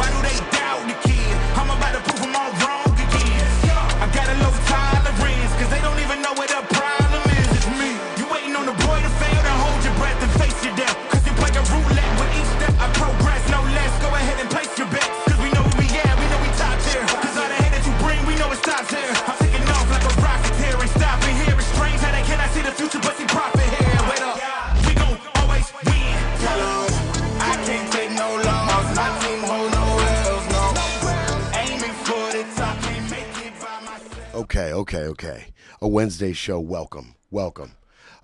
Why do they doubt the kid? I'm about to prove them all wrong again. I got a low tolerance, cause they don't even know what the problem is. It's me. You waiting on the boy to fail, then hold your breath and face your death. Cause you play a roulette with each step I progress, no less. Go ahead and place your bets, cause we know who we at, we know we top tier. Cause all the hate that you bring, we know it stops here. I'm taking off like a rocket here, ain't stopping here. It's strange how they cannot see the future, but see profit here. Wait up, we gon' always win. I can't take no loss, my team hold no L's, no. Aiming for the top, can't make it by myself. Okay. A Wednesday show, welcome.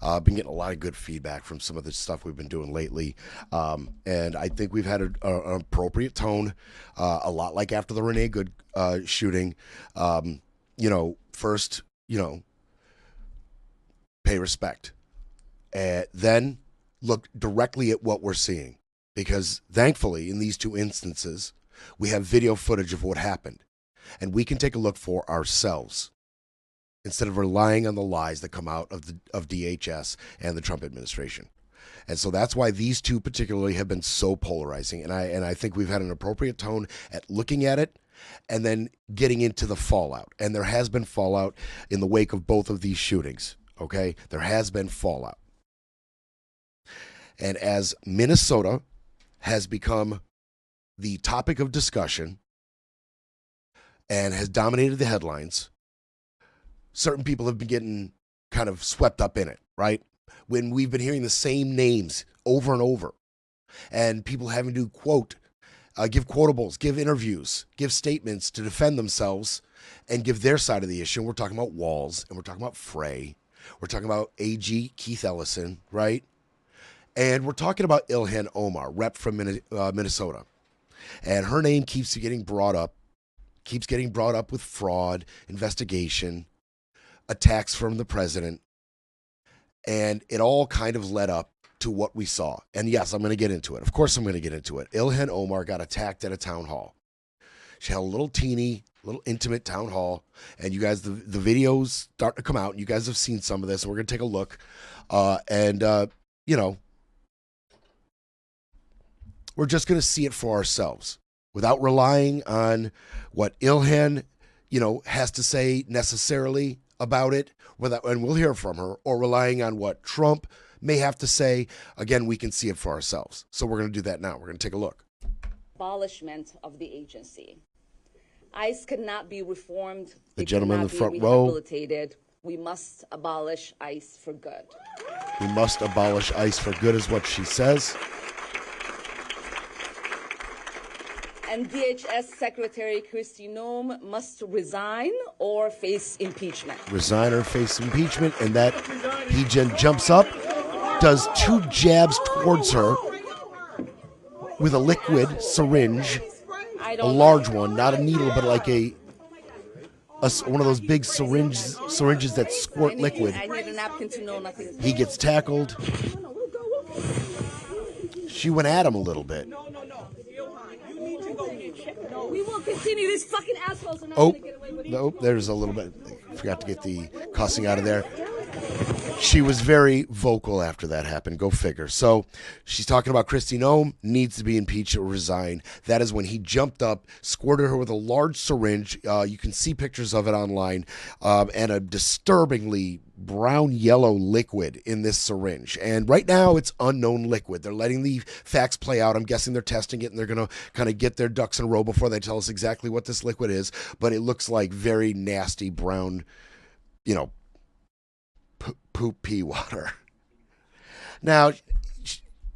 I've been getting a lot of good feedback from some of the stuff we've been doing lately, and I think we've had an appropriate tone, a lot like after the Renee Good shooting. First, pay respect, and then look directly at what we're seeing, because thankfully in these two instances we have video footage of what happened, and we can take a look for ourselves instead of relying on the lies that come out of DHS and the Trump administration. And so that's why these two particularly have been so polarizing. And I think we've had an appropriate tone at looking at it and then getting into the fallout. And there has been fallout in the wake of both of these shootings. Okay? There has been fallout. And as Minnesota has become the topic of discussion and has dominated the headlines, certain people have been getting kind of swept up in it, right? When we've been hearing the same names over and over, and people having to give quotables, give interviews, give statements to defend themselves and give their side of the issue. And we're talking about Walz, and we're talking about Frey. We're talking about AG Keith Ellison, right? And we're talking about Ilhan Omar, rep from Minnesota. And her name keeps getting brought up with fraud, investigation, attacks from the president, and it all kind of led up to what we saw. And yes, I'm going to get into it. Of course I'm going to get into it. Ilhan Omar got attacked at a town hall. She held a little intimate town hall, and you guys, the videos start to come out, and you guys have seen some of this, and we're going to take a look. We're just going to see it for ourselves without relying on what Ilhan, has to say necessarily about it, and we'll hear from her, or relying on what Trump may have to say. Again, we can see it for ourselves. So we're going to do that now. We're going to take a look. Abolishment of the agency. ICE cannot be reformed. The gentleman in the front row. We must abolish ICE for good. We must abolish ICE for good is what she says. And DHS Secretary Kristi Noem must resign or face impeachment. Resign or face impeachment. And that he jumps up, does two jabs towards her with a liquid syringe, a large one, not a needle, but like one of those big syringes that squirt liquid. I need a napkin to know nothing. He gets tackled. She went at him a little bit. We will continue. These fucking assholes are not going to get away with it. No, there's a little bit. Forgot to get the cussing out of there. She was very vocal after that happened. Go figure. So she's talking about Kristi Noem needs to be impeached or resign. That is when he jumped up, squirted her with a large syringe. You can see pictures of it online, and a disturbingly brown-yellow liquid in this syringe. And right now it's unknown liquid. They're letting the facts play out. I'm guessing they're testing it, and they're going to kind of get their ducks in a row before they tell us exactly what this liquid is. But it looks like very nasty brown, poop pea water. Now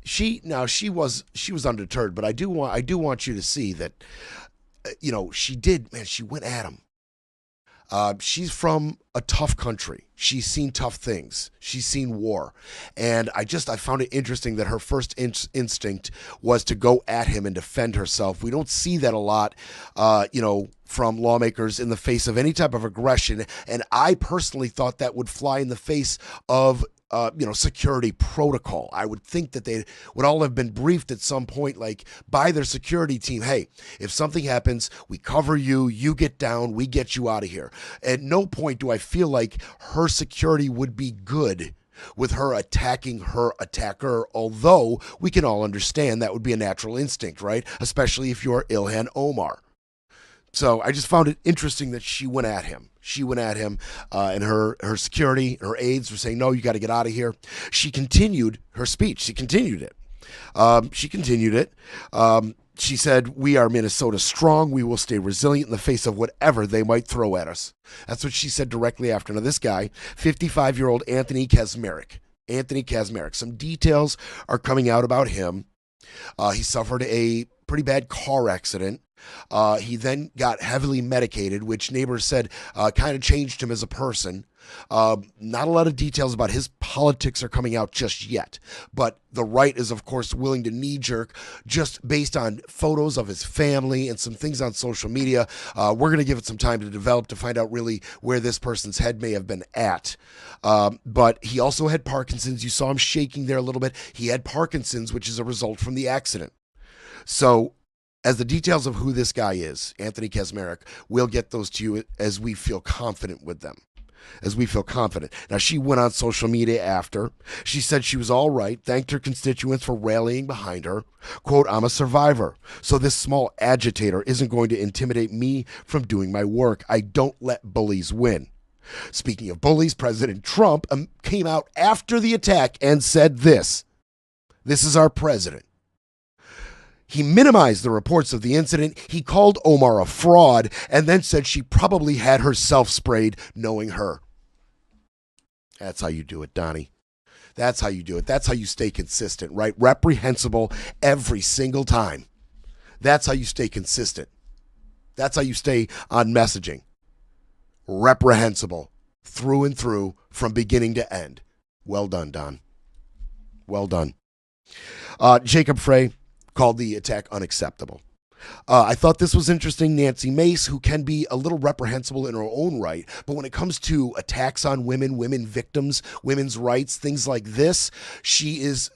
she was undeterred, but I do want you to see that she went at him. She's from a tough country. She's seen tough things. She's seen war. And I found it interesting that her first instinct was to go at him and defend herself. We don't see that a lot, from lawmakers in the face of any type of aggression. And I personally thought that would fly in the face of security protocol. I would think that they would all have been briefed at some point, like by their security team. Hey, if something happens, we cover you, you get down, we get you out of here. At no point do I feel like her security would be good with her attacking her attacker, although we can all understand that would be a natural instinct, right? Especially if you're Ilhan Omar. So I just found it interesting that she went at him. She went at him, and her security, her aides were saying, no, you got to get out of here. She continued her speech. She continued it. She said, we are Minnesota strong. We will stay resilient in the face of whatever they might throw at us. That's what she said directly after. Now, this guy, 55-year-old Anthony Kaczmarek. Some details are coming out about him. He suffered a pretty bad car accident. He then got heavily medicated, which neighbors said kind of changed him as a person. Not a lot of details about his politics are coming out just yet, but the right is, of course, willing to knee-jerk just based on photos of his family and some things on social media. We're going to give it some time to develop to find out really where this person's head may have been at. But he also had Parkinson's. You saw him shaking there a little bit. He had Parkinson's, which is a result from the accident. So as the details of who this guy is, Anthony Kaczmarek, we'll get those to you as we feel confident with them. Now, she went on social media after. She said she was all right, thanked her constituents for rallying behind her. Quote, I'm a survivor, so this small agitator isn't going to intimidate me from doing my work. I don't let bullies win. Speaking of bullies, President Trump came out after the attack and said this. This is our president. He minimized the reports of the incident. He called Omar a fraud and then said she probably had herself sprayed, knowing her. That's how you do it, Donnie. That's how you do it. That's how you stay consistent, right? Reprehensible every single time. That's how you stay consistent. That's how you stay on messaging. Reprehensible through and through from beginning to end. Well done, Don. Well done. Jacob Frey called the attack unacceptable. I thought this was interesting. Nancy Mace, who can be a little reprehensible in her own right, but when it comes to attacks on women, women victims, women's rights, things like this, she is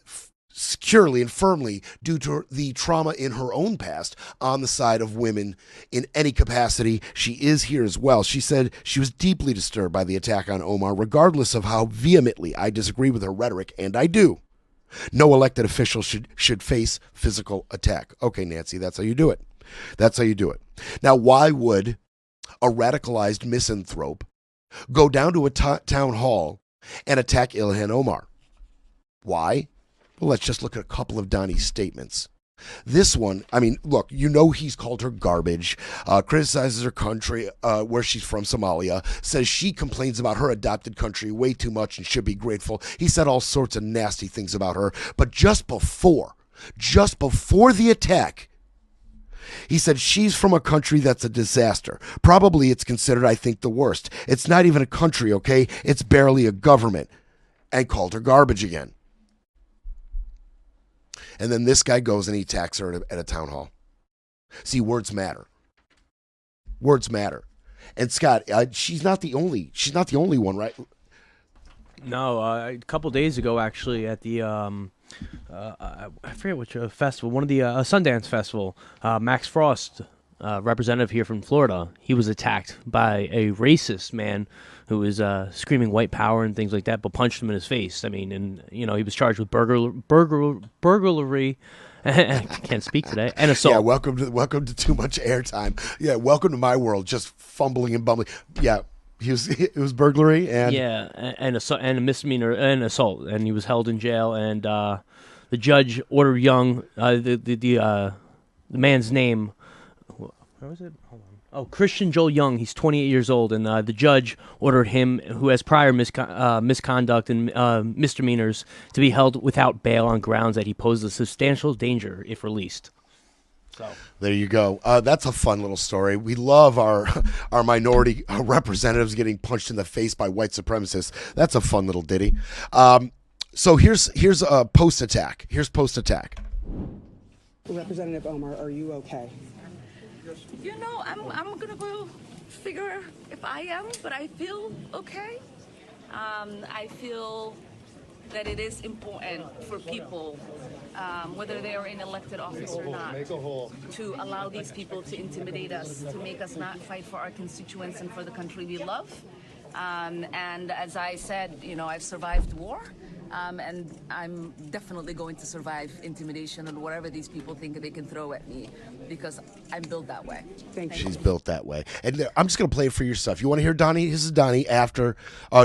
securely and firmly, due to the trauma in her own past, on the side of women in any capacity. She is here as well. She said she was deeply disturbed by the attack on Omar, regardless of how vehemently I disagree with her rhetoric, and I do. No elected official should face physical attack. Okay, Nancy, that's how you do it. That's how you do it. Now, why would a radicalized misanthrope go down to a town hall and attack Ilhan Omar? Why? Well, let's just look at a couple of Donnie's statements. This one, I mean, look, you know he's called her garbage, criticizes her country, where she's from, Somalia, says she complains about her adopted country way too much and should be grateful. He said all sorts of nasty things about her. But just before the attack, he said she's from a country that's a disaster. Probably it's considered, I think, the worst. It's not even a country, okay? It's barely a government. And called her garbage again. And then this guy goes and he attacks her at a town hall. See, words matter. Words matter. And Scott, she's not the only one, right? No, a couple days ago, actually, at the I forget which festival, one of the Sundance Festival, Max Frost, representative here from Florida, he was attacked by a racist man who was screaming white power and things like that, but punched him in his face. I mean, and he was charged with burglary. I can't speak today. And assault. Yeah, welcome to too much airtime. Yeah, welcome to my world, just fumbling and bumbling. Yeah, it was burglary and and assault and a misdemeanor and assault, and he was held in jail. And the judge ordered Young, the man's name. Where was it? Hold on. Oh, Christian Joel Young. He's 28 years old, and the judge ordered him, who has prior misconduct and misdemeanors, to be held without bail on grounds that he poses a substantial danger if released. So there you go. That's a fun little story. We love our minority representatives getting punched in the face by white supremacists. That's a fun little ditty. So here's a post attack. Here's post attack. Representative Omar, are you okay? I'm gonna go figure if I am, but I feel okay. I feel that it is important for people, whether they are in elected office or not, to allow these people to intimidate us, to make us not fight for our constituents and for the country we love. And as I said, I've survived war, and I'm definitely going to survive intimidation and whatever these people think they can throw at me, because I'm built that way. Thank you. She's built that way. And I'm just going to play it for your stuff. You want to hear Donnie? This is Donnie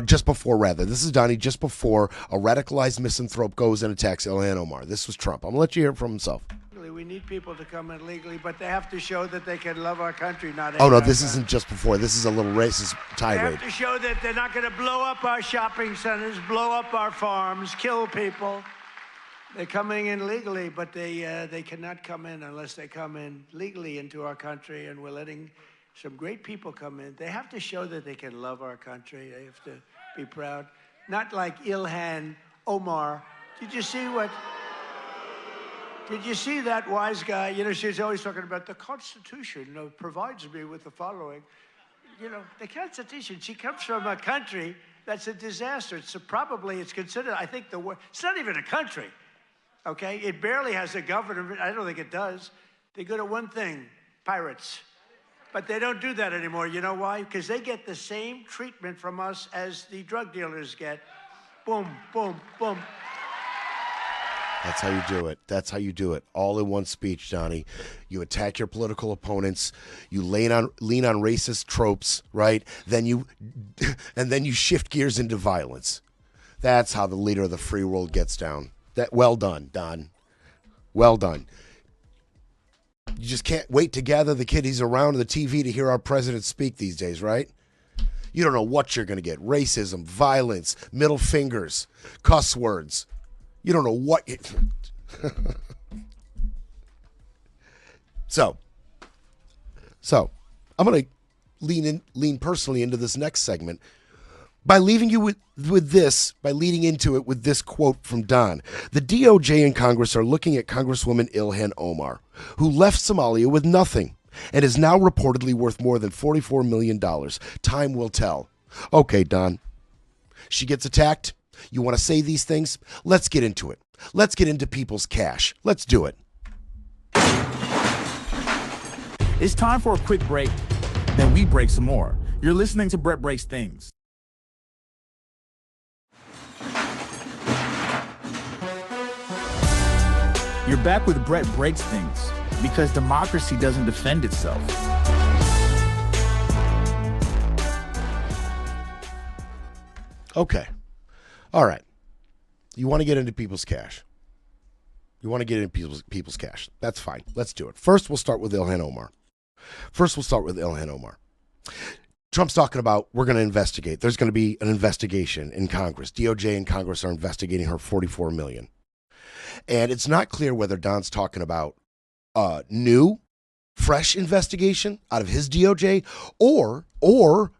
just before, rather. This is Donnie just before a radicalized misanthrope goes and attacks Ilhan Omar. This was Trump. I'm going to let you hear it from himself. We need people to come in legally, but they have to show that they can love our country, not Oh, no, this isn't just before. This is a little racist They tirade. have to show that they're not going to blow up our shopping centers, blow up our farms, kill people. They're coming in legally, but they cannot come in unless they come in legally into our country, and we're letting some great people come in. They have to show that they can love our country. They have to be proud. Not like Ilhan Omar. Did you see that wise guy? She's always talking about the Constitution provides me with the following. The Constitution, she comes from a country that's a disaster. It's considered, I think, it's not even a country, okay? It barely has a government. I don't think it does. They're good at one thing, pirates. But they don't do that anymore. You know why? Because they get the same treatment from us as the drug dealers get. Boom, boom, boom. That's how you do it. That's how you do it. All in one speech, Donnie. You attack your political opponents. You lean on racist tropes, right? Then you shift gears into violence. That's how the leader of the free world gets down. Well done, Don. Well done. You just can't wait to gather the kiddies around the TV to hear our president speak these days, right? You don't know what you're going to get. Racism, violence, middle fingers, cuss words. You don't know what. So I'm going to lean personally into this next segment by leaving you with this, by leading into it with this quote from Don. The DOJ and Congress are looking at Congresswoman Ilhan Omar, who left Somalia with nothing and is now reportedly worth more than $44 million. Time will tell. Okay, Don. She gets attacked. You want to say these things? Let's get into it. Let's get into people's cash. Let's do it. It's time for a quick break, then we break some more. You're listening to Brett Breaks Things. You're back with Brett Breaks Things, because democracy doesn't defend itself. Okay. All right. You want to get into people's cash. You want to get into people's cash. That's fine. Let's do it. First, we'll start with Ilhan Omar. Trump's talking about we're going to investigate. There's going to be an investigation in Congress. DOJ and Congress are investigating her $44 million. And it's not clear whether Don's talking about a new, fresh investigation out of his DOJ or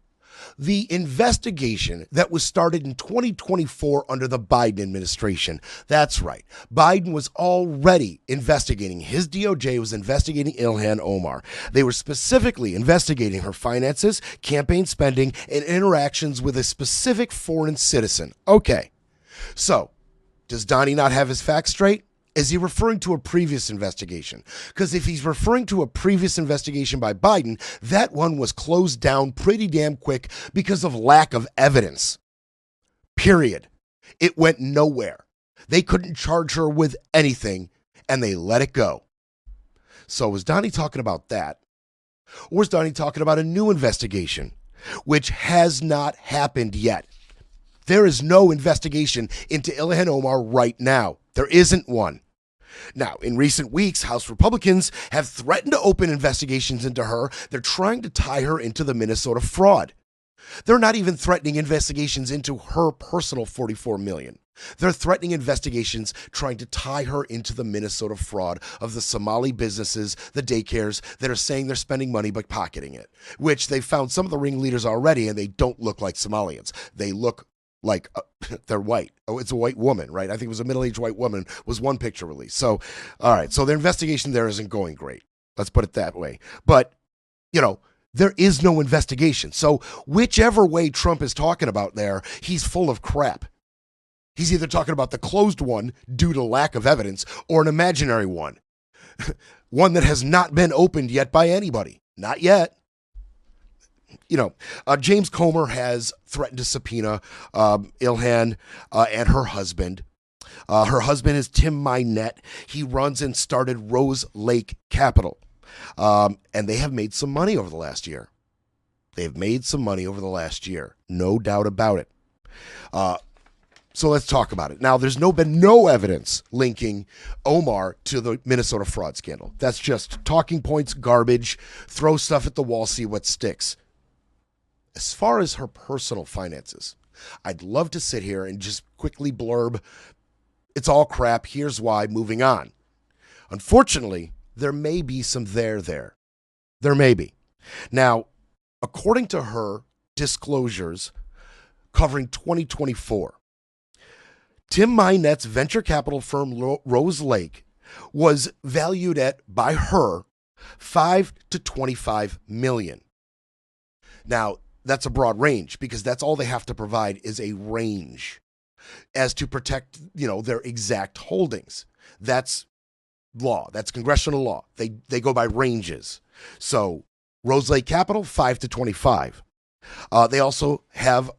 the investigation that was started in 2024 under the Biden administration. That's right. Biden was already investigating. His DOJ was investigating Ilhan Omar. They were specifically investigating her finances, campaign spending, and interactions with a specific foreign citizen. Okay. So, does Donnie not have his facts straight? Is he referring to a previous investigation? Because if he's referring to a previous investigation by Biden, that one was closed down pretty damn quick because of lack of evidence. Period. It went nowhere. They couldn't charge her with anything, and they let it go. So was Donnie talking about that? Or was Donnie talking about a new investigation, which has not happened yet? There is no investigation into Ilhan Omar right now. There isn't one. Now, in recent weeks, House Republicans have threatened to open investigations into her. They're trying to tie her into the Minnesota fraud. They're not even threatening investigations into her personal $44 million. They're threatening investigations trying to tie her into the Minnesota fraud of the Somali businesses, the daycares that are saying they're spending money but pocketing it, which they found some of the ringleaders already, and they don't look like Somalians. They look like they're white. Oh, it's a white woman, right? I think it was a middle-aged white woman was one picture released. So, all right. So their investigation there isn't going great. Let's put it that way. But, there is no investigation. So whichever way Trump is talking about there, he's full of crap. He's either talking about the closed one due to lack of evidence or an imaginary one. One that has not been opened yet by anybody. Not yet. James Comer has threatened to subpoena Ilhan and her husband. Her husband is Tim Minette. He runs and started Rose Lake Capital. And they have made some money over the last year. No doubt about it. So let's talk about it. Now, there's been no evidence linking Omar to the Minnesota fraud scandal. That's just talking points, garbage, throw stuff at the wall, see what sticks. As far as her personal finances, I'd love to sit here and just quickly blurb, it's all crap, here's why, moving on. Unfortunately, there may be some there. There may be. Now, according to her disclosures covering 2024, Tim Minette's venture capital firm Rose Lake was valued at, by her, $5 to $25 million. Now, that's a broad range because that's all they have to provide is a range as to protect, their exact holdings. That's law. That's congressional law. They go by ranges. So Rose Lake Capital, 5 to 25. They also have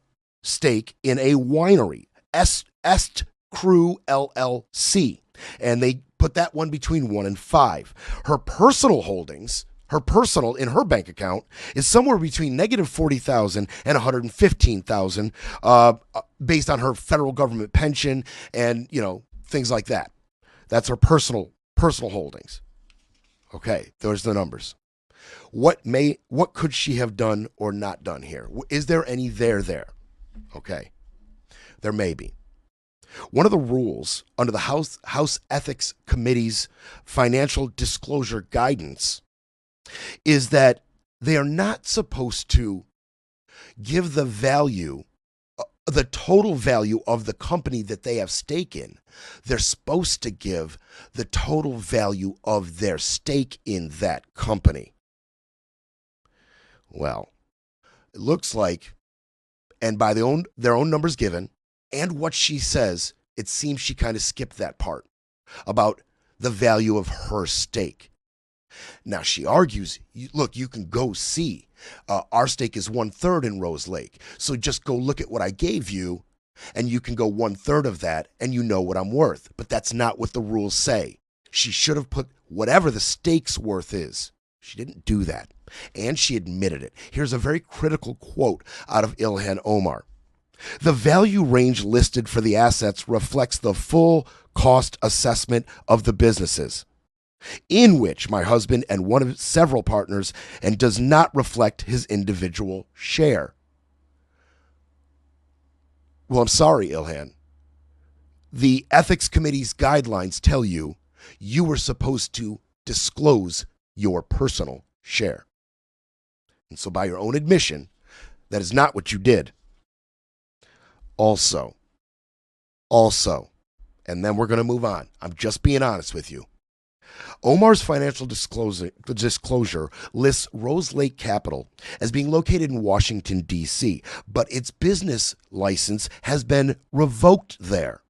stake in a winery, Est Crew LLC, and they put that one between 1 and 5. Her personal holdings, in her bank account is somewhere between negative $40,000 and $115,000, based on her federal government pension and things like that. That's her personal holdings. Okay, those are the numbers. What could she have done or not done here? Is there any there? Okay, there may be. One of the rules under the House Ethics Committee's financial disclosure guidance is that they are not supposed to give the total value of the company that they have stake in. They're supposed to give the total value of their stake in that company. Well, it looks like, and by their own numbers given, and what she says, it seems she kind of skipped that part about the value of her stake. Now, she argues, look, you can go see. Our stake is 1/3 in Rose Lake. So just go look at what I gave you, and you can go 1/3 of that, and you know what I'm worth. But that's not what the rules say. She should have put whatever the stake's worth is. She didn't do that, and she admitted it. Here's a very critical quote out of Ilhan Omar. The value range listed for the assets reflects the full cost assessment of the businesses, in which my husband and one of several partners, and does not reflect his individual share. Well, I'm sorry, Ilhan. The Ethics Committee's guidelines tell you were supposed to disclose your personal share. And so by your own admission, that is not what you did. Also, and then we're going to move on. I'm just being honest with you. Omar's financial disclosure lists Rose Lake Capital as being located in Washington, D.C., but its business license has been revoked there.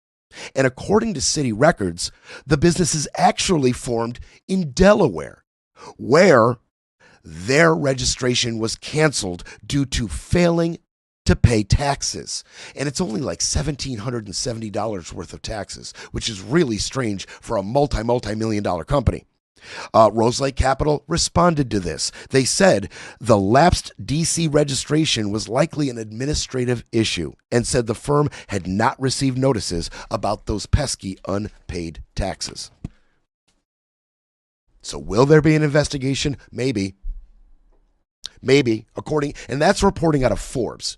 And according to city records, the business is actually formed in Delaware, where their registration was canceled due to failing to pay taxes. And it's only like $1,770 worth of taxes, which is really strange for a multi-million-dollar company. Rose Lake Capital responded to this. They said the lapsed DC registration was likely an administrative issue and said the firm had not received notices about those pesky unpaid taxes. So will there be an investigation? Maybe, and that's reporting out of Forbes.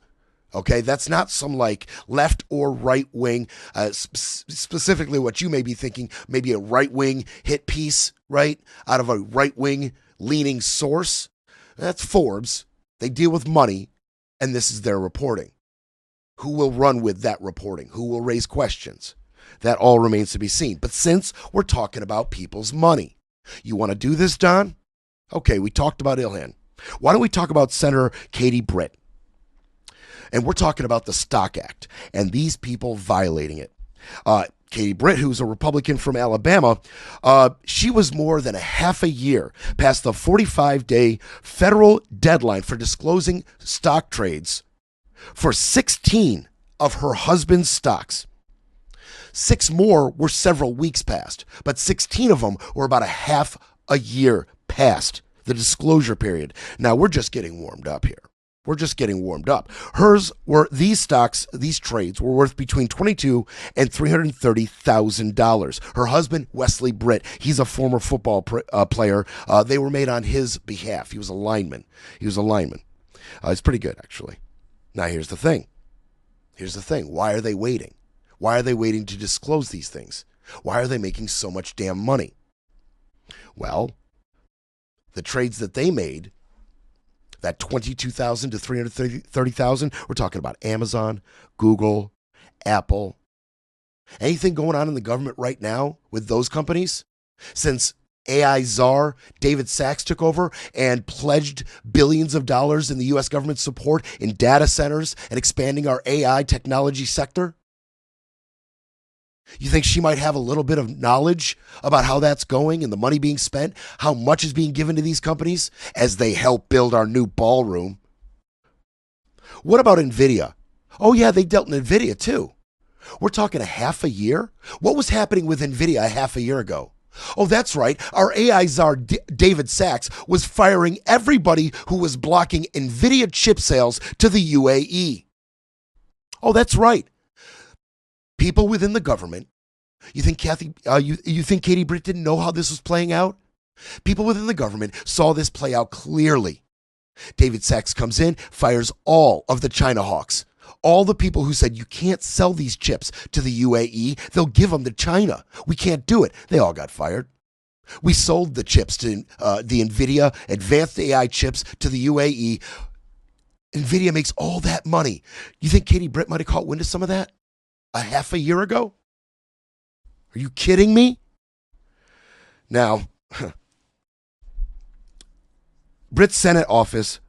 Okay, that's not some like left or right wing, specifically what you may be thinking, maybe a right wing hit piece, right? Out of a right wing leaning source. That's Forbes. They deal with money, and this is their reporting. Who will run with that reporting? Who will raise questions? That all remains to be seen. But since we're talking about people's money, you want to do this, Don? Okay, we talked about Ilhan. Why don't we talk about Senator Katie Britt? And we're talking about the Stock Act and these people violating it. Katie Britt, who's a Republican from Alabama, she was more than a half a year past the 45-day federal deadline for disclosing stock trades for 16 of her husband's stocks. 6 more were several weeks past, but 16 of them were about a half a year past the disclosure period. Now, we're just getting warmed up here. We're just getting warmed up. Hers were, these trades were worth between $22,000 and $330,000. Her husband, Wesley Britt, he's a former football player. They were made on his behalf. He was a lineman. It's pretty good, actually. Now, here's the thing. Why are they waiting? Why are they waiting to disclose these things? Why are they making so much damn money? Well, the trades that they made, that $22,000 to $330,000, we're talking about Amazon, Google, Apple. Anything going on in the government right now with those companies? Since AI czar David Sachs took over and pledged billions of dollars in the U.S. government support in data centers and expanding our AI technology sector? You think she might have a little bit of knowledge about how that's going and the money being spent, how much is being given to these companies as they help build our new ballroom? What about NVIDIA? Oh yeah, they dealt in NVIDIA too. We're talking a half a year? What was happening with NVIDIA a half a year ago? Oh, that's right. Our AI czar, David Sachs, was firing everybody who was blocking NVIDIA chip sales to the UAE. Oh, that's right. People within the government. You think you think Katie Britt didn't know how this was playing out? People within the government saw this play out clearly. David Sachs comes in, fires all of the China hawks. All the people who said you can't sell these chips to the UAE, they'll give them to China. We can't do it. They all got fired. We sold the chips to the NVIDIA advanced AI chips to the UAE. NVIDIA makes all that money. You think Katie Britt might have caught wind of some of that a half a year ago? Are you kidding me? Now, Britt's Senate office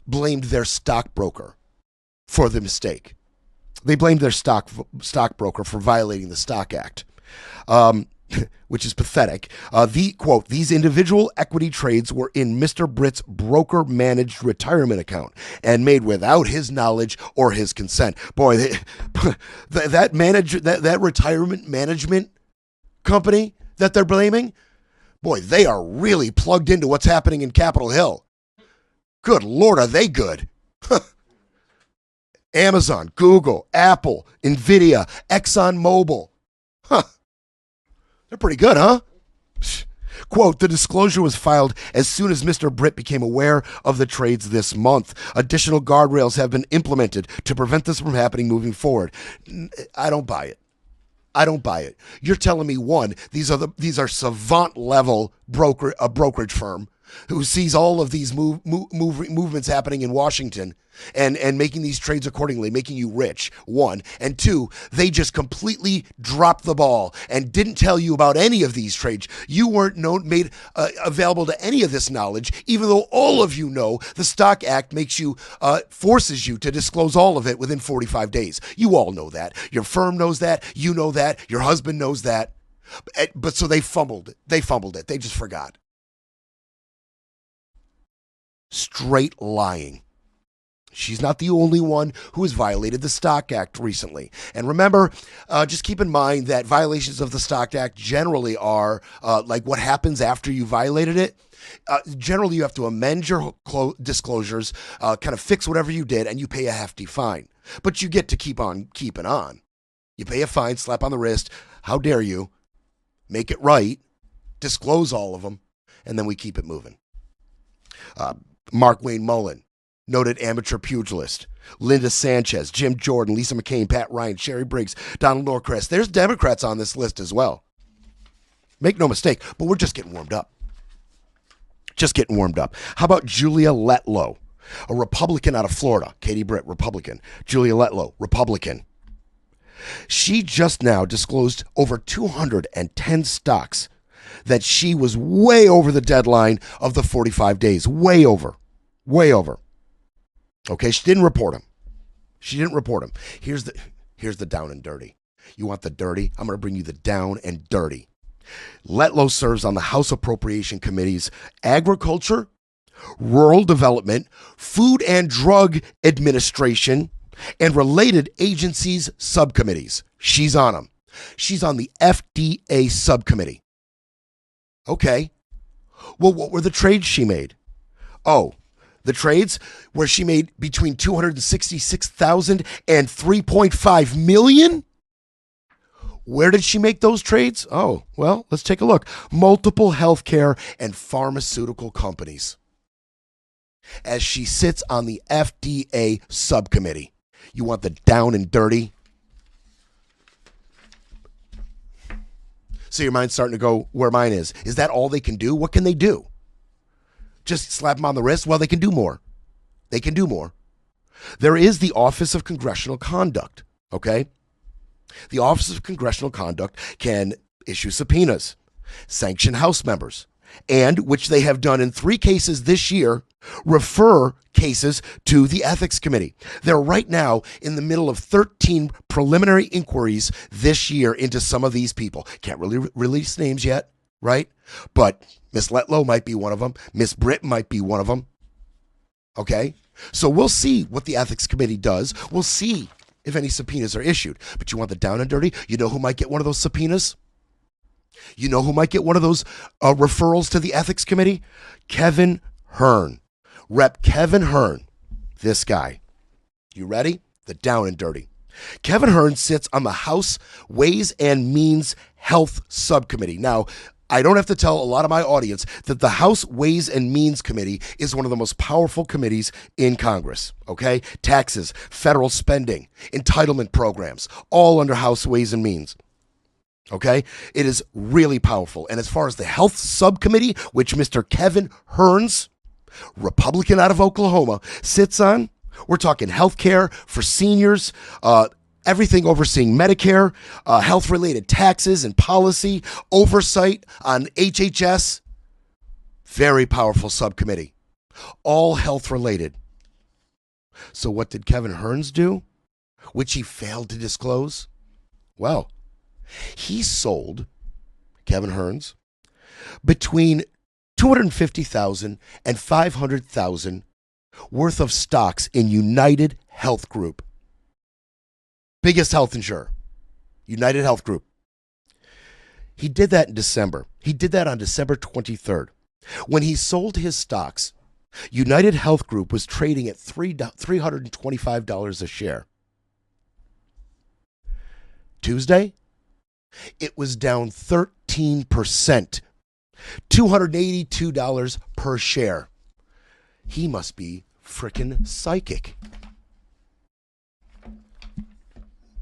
blamed their stockbroker for the mistake. They blamed their stockbroker for violating the Stock Act, which is pathetic. Quote, these individual equity trades were in Mr. Britt's broker-managed retirement account and made without his knowledge or his consent. Boy, that retirement management company that they're blaming, boy, they are really plugged into what's happening in Capitol Hill. Good Lord, are they good? Amazon, Google, Apple, NVIDIA, ExxonMobil. They're pretty good, huh? Quote, the disclosure was filed as soon as Mr. Britt became aware of the trades this month. Additional guardrails have been implemented to prevent this from happening moving forward. I don't buy it. You're telling me, one, these are savant level brokerage firm who sees all of these movements happening in Washington and making these trades accordingly, making you rich, one. And two, they just completely dropped the ball and didn't tell you about any of these trades. You weren't made available to any of this knowledge, even though all of you know the Stock Act forces you to disclose all of it within 45 days. You all know that. Your firm knows that. You know that. Your husband knows that. But so they fumbled it. They just forgot. Straight lying. She's not the only one who has violated the Stock Act recently. And remember, just keep in mind that violations of the Stock Act generally are like what happens after you violated it. Generally, you have to amend your disclosures, kind of fix whatever you did, and you pay a hefty fine. But you get to keep on keeping on. You pay a fine, slap on the wrist. How dare you? Make it right. Disclose all of them. And then we keep it moving. Mark Wayne Mullen, noted amateur pugilist. Linda Sanchez, Jim Jordan, Lisa McCain, Pat Ryan, Sherry Briggs, Donald Norcrest. There's Democrats on this list as well. Make no mistake, but we're just getting warmed up. How about Julia Letlow, a Republican out of Florida? Katie Britt, Republican. Julia Letlow, Republican. She just now disclosed over 210 stocks that she was way over the deadline of the 45 days. Way over. Okay, she didn't report them. Here's the down and dirty. You want the dirty? I'm going to bring you the down and dirty. Letlow serves on the House Appropriation Committee's Agriculture, Rural Development, Food and Drug Administration, and related agencies subcommittees. She's on them. She's on the FDA subcommittee. Okay. Well, what were the trades she made? Oh, the trades where she made between $266,000 and $3.5 million? Where did she make those trades? Oh, well, let's take a look. Multiple healthcare and pharmaceutical companies. As she sits on the FDA subcommittee. You want the down and dirty? So your mind's starting to go where mine is. Is that all they can do? What can they do? Just slap them on the wrist? Well, they can do more. They can do more. There is the Office of Congressional Conduct, okay? The Office of Congressional Conduct can issue subpoenas, sanction House members, and, which they have done in 3 cases this year, refer cases to the Ethics Committee. They're right now in the middle of 13 preliminary inquiries this year into some of these people. Can't really release names yet, right? But Miss Letlow might be one of them. Miss Britt might be one of them. Okay? So we'll see what the Ethics Committee does. We'll see if any subpoenas are issued. But you want the down and dirty? You know who might get one of those subpoenas? You know who might get one of those referrals to the Ethics Committee? Kevin Hern. Rep. Kevin Hern. This guy. You ready? The down and dirty. Kevin Hern sits on the House Ways and Means Health Subcommittee. Now, I don't have to tell a lot of my audience that the House Ways and Means Committee is one of the most powerful committees in Congress, okay? Taxes, federal spending, entitlement programs, all under House Ways and Means, okay? It is really powerful. And as far as the Health Subcommittee, which Mr. Kevin Hearns, Republican out of Oklahoma, sits on, we're talking health care for seniors, everything overseeing Medicare, health-related taxes and policy, oversight on HHS. Very powerful subcommittee. All health-related. So what did Kevin Hearns do, which he failed to disclose? Well, he sold, Kevin Hearns, between $250,000 and $500,000 worth of stocks in United Health Group. Biggest health insurer, United Health Group. He did that in December. He did that on December 23rd. When he sold his stocks, United Health Group was trading at $325 a share. Tuesday, it was down 13%, $282 per share. He must be frickin' psychic.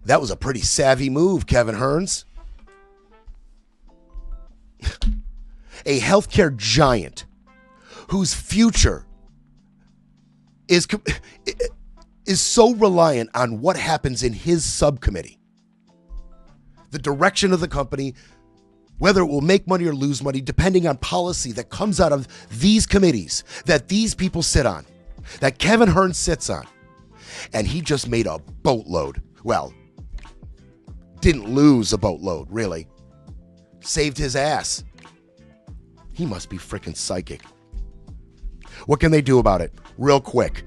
That was a pretty savvy move, Kevin Hearns. A healthcare giant whose future is so reliant on what happens in his subcommittee. The direction of the company, whether it will make money or lose money, depending on policy that comes out of these committees that these people sit on, that Kevin Hearns sits on. And he just made a boatload. Well, didn't lose a boatload, really. Saved his ass. He must be freaking psychic. What can they do about it? Real quick.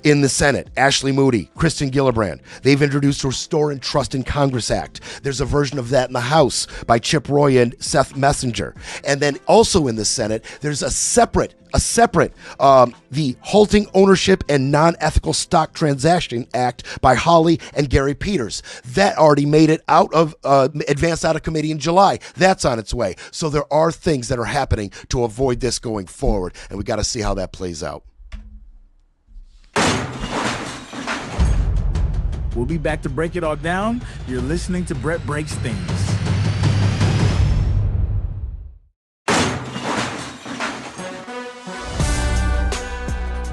In the Senate, Ashley Moody, Kristen Gillibrand, they've introduced Restore and Trust in Congress Act. There's a version of that in the House by Chip Roy and Seth Messenger. And then also in the Senate, there's a separate, the Halting Ownership and Non-Ethical Stock Transaction Act by Holly and Gary Peters. That already made it out of, advanced out of committee in July. That's on its way. So there are things that are happening to avoid this going forward, and we got to see how that plays out. We'll be back to break it all down. You're listening to Brett Breaks Things.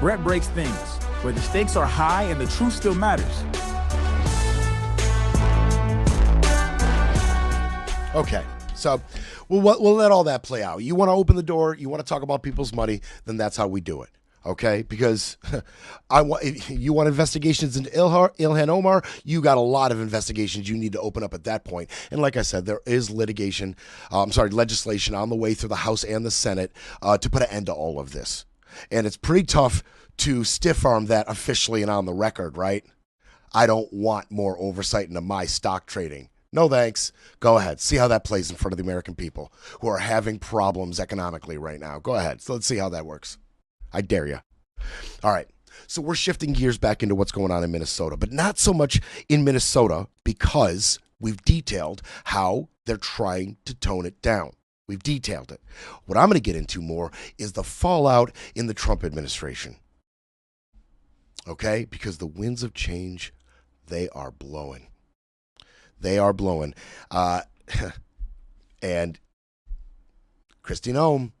Brett Breaks Things, where the stakes are high and the truth still matters. Okay, so we'll let all that play out. You want to open the door, you want to talk about people's money, then that's how we do it. Okay, because you want investigations into Ilhan Omar, you got a lot of investigations you need to open up at that point. And like I said, there is legislation on the way through the House and the Senate to put an end to all of this. And it's pretty tough to stiff arm that officially and on the record, right? I don't want more oversight into my stock trading. No thanks. Go ahead. See how that plays in front of the American people who are having problems economically right now. Go ahead. So let's see how that works. I dare you. All right. So we're shifting gears back into what's going on in Minnesota, but not so much in Minnesota because we've detailed how they're trying to tone it down. We've detailed it. What I'm going to get into more is the fallout in the Trump administration. Okay? Because the winds of change, they are blowing. They are blowing. And Kristi Noem,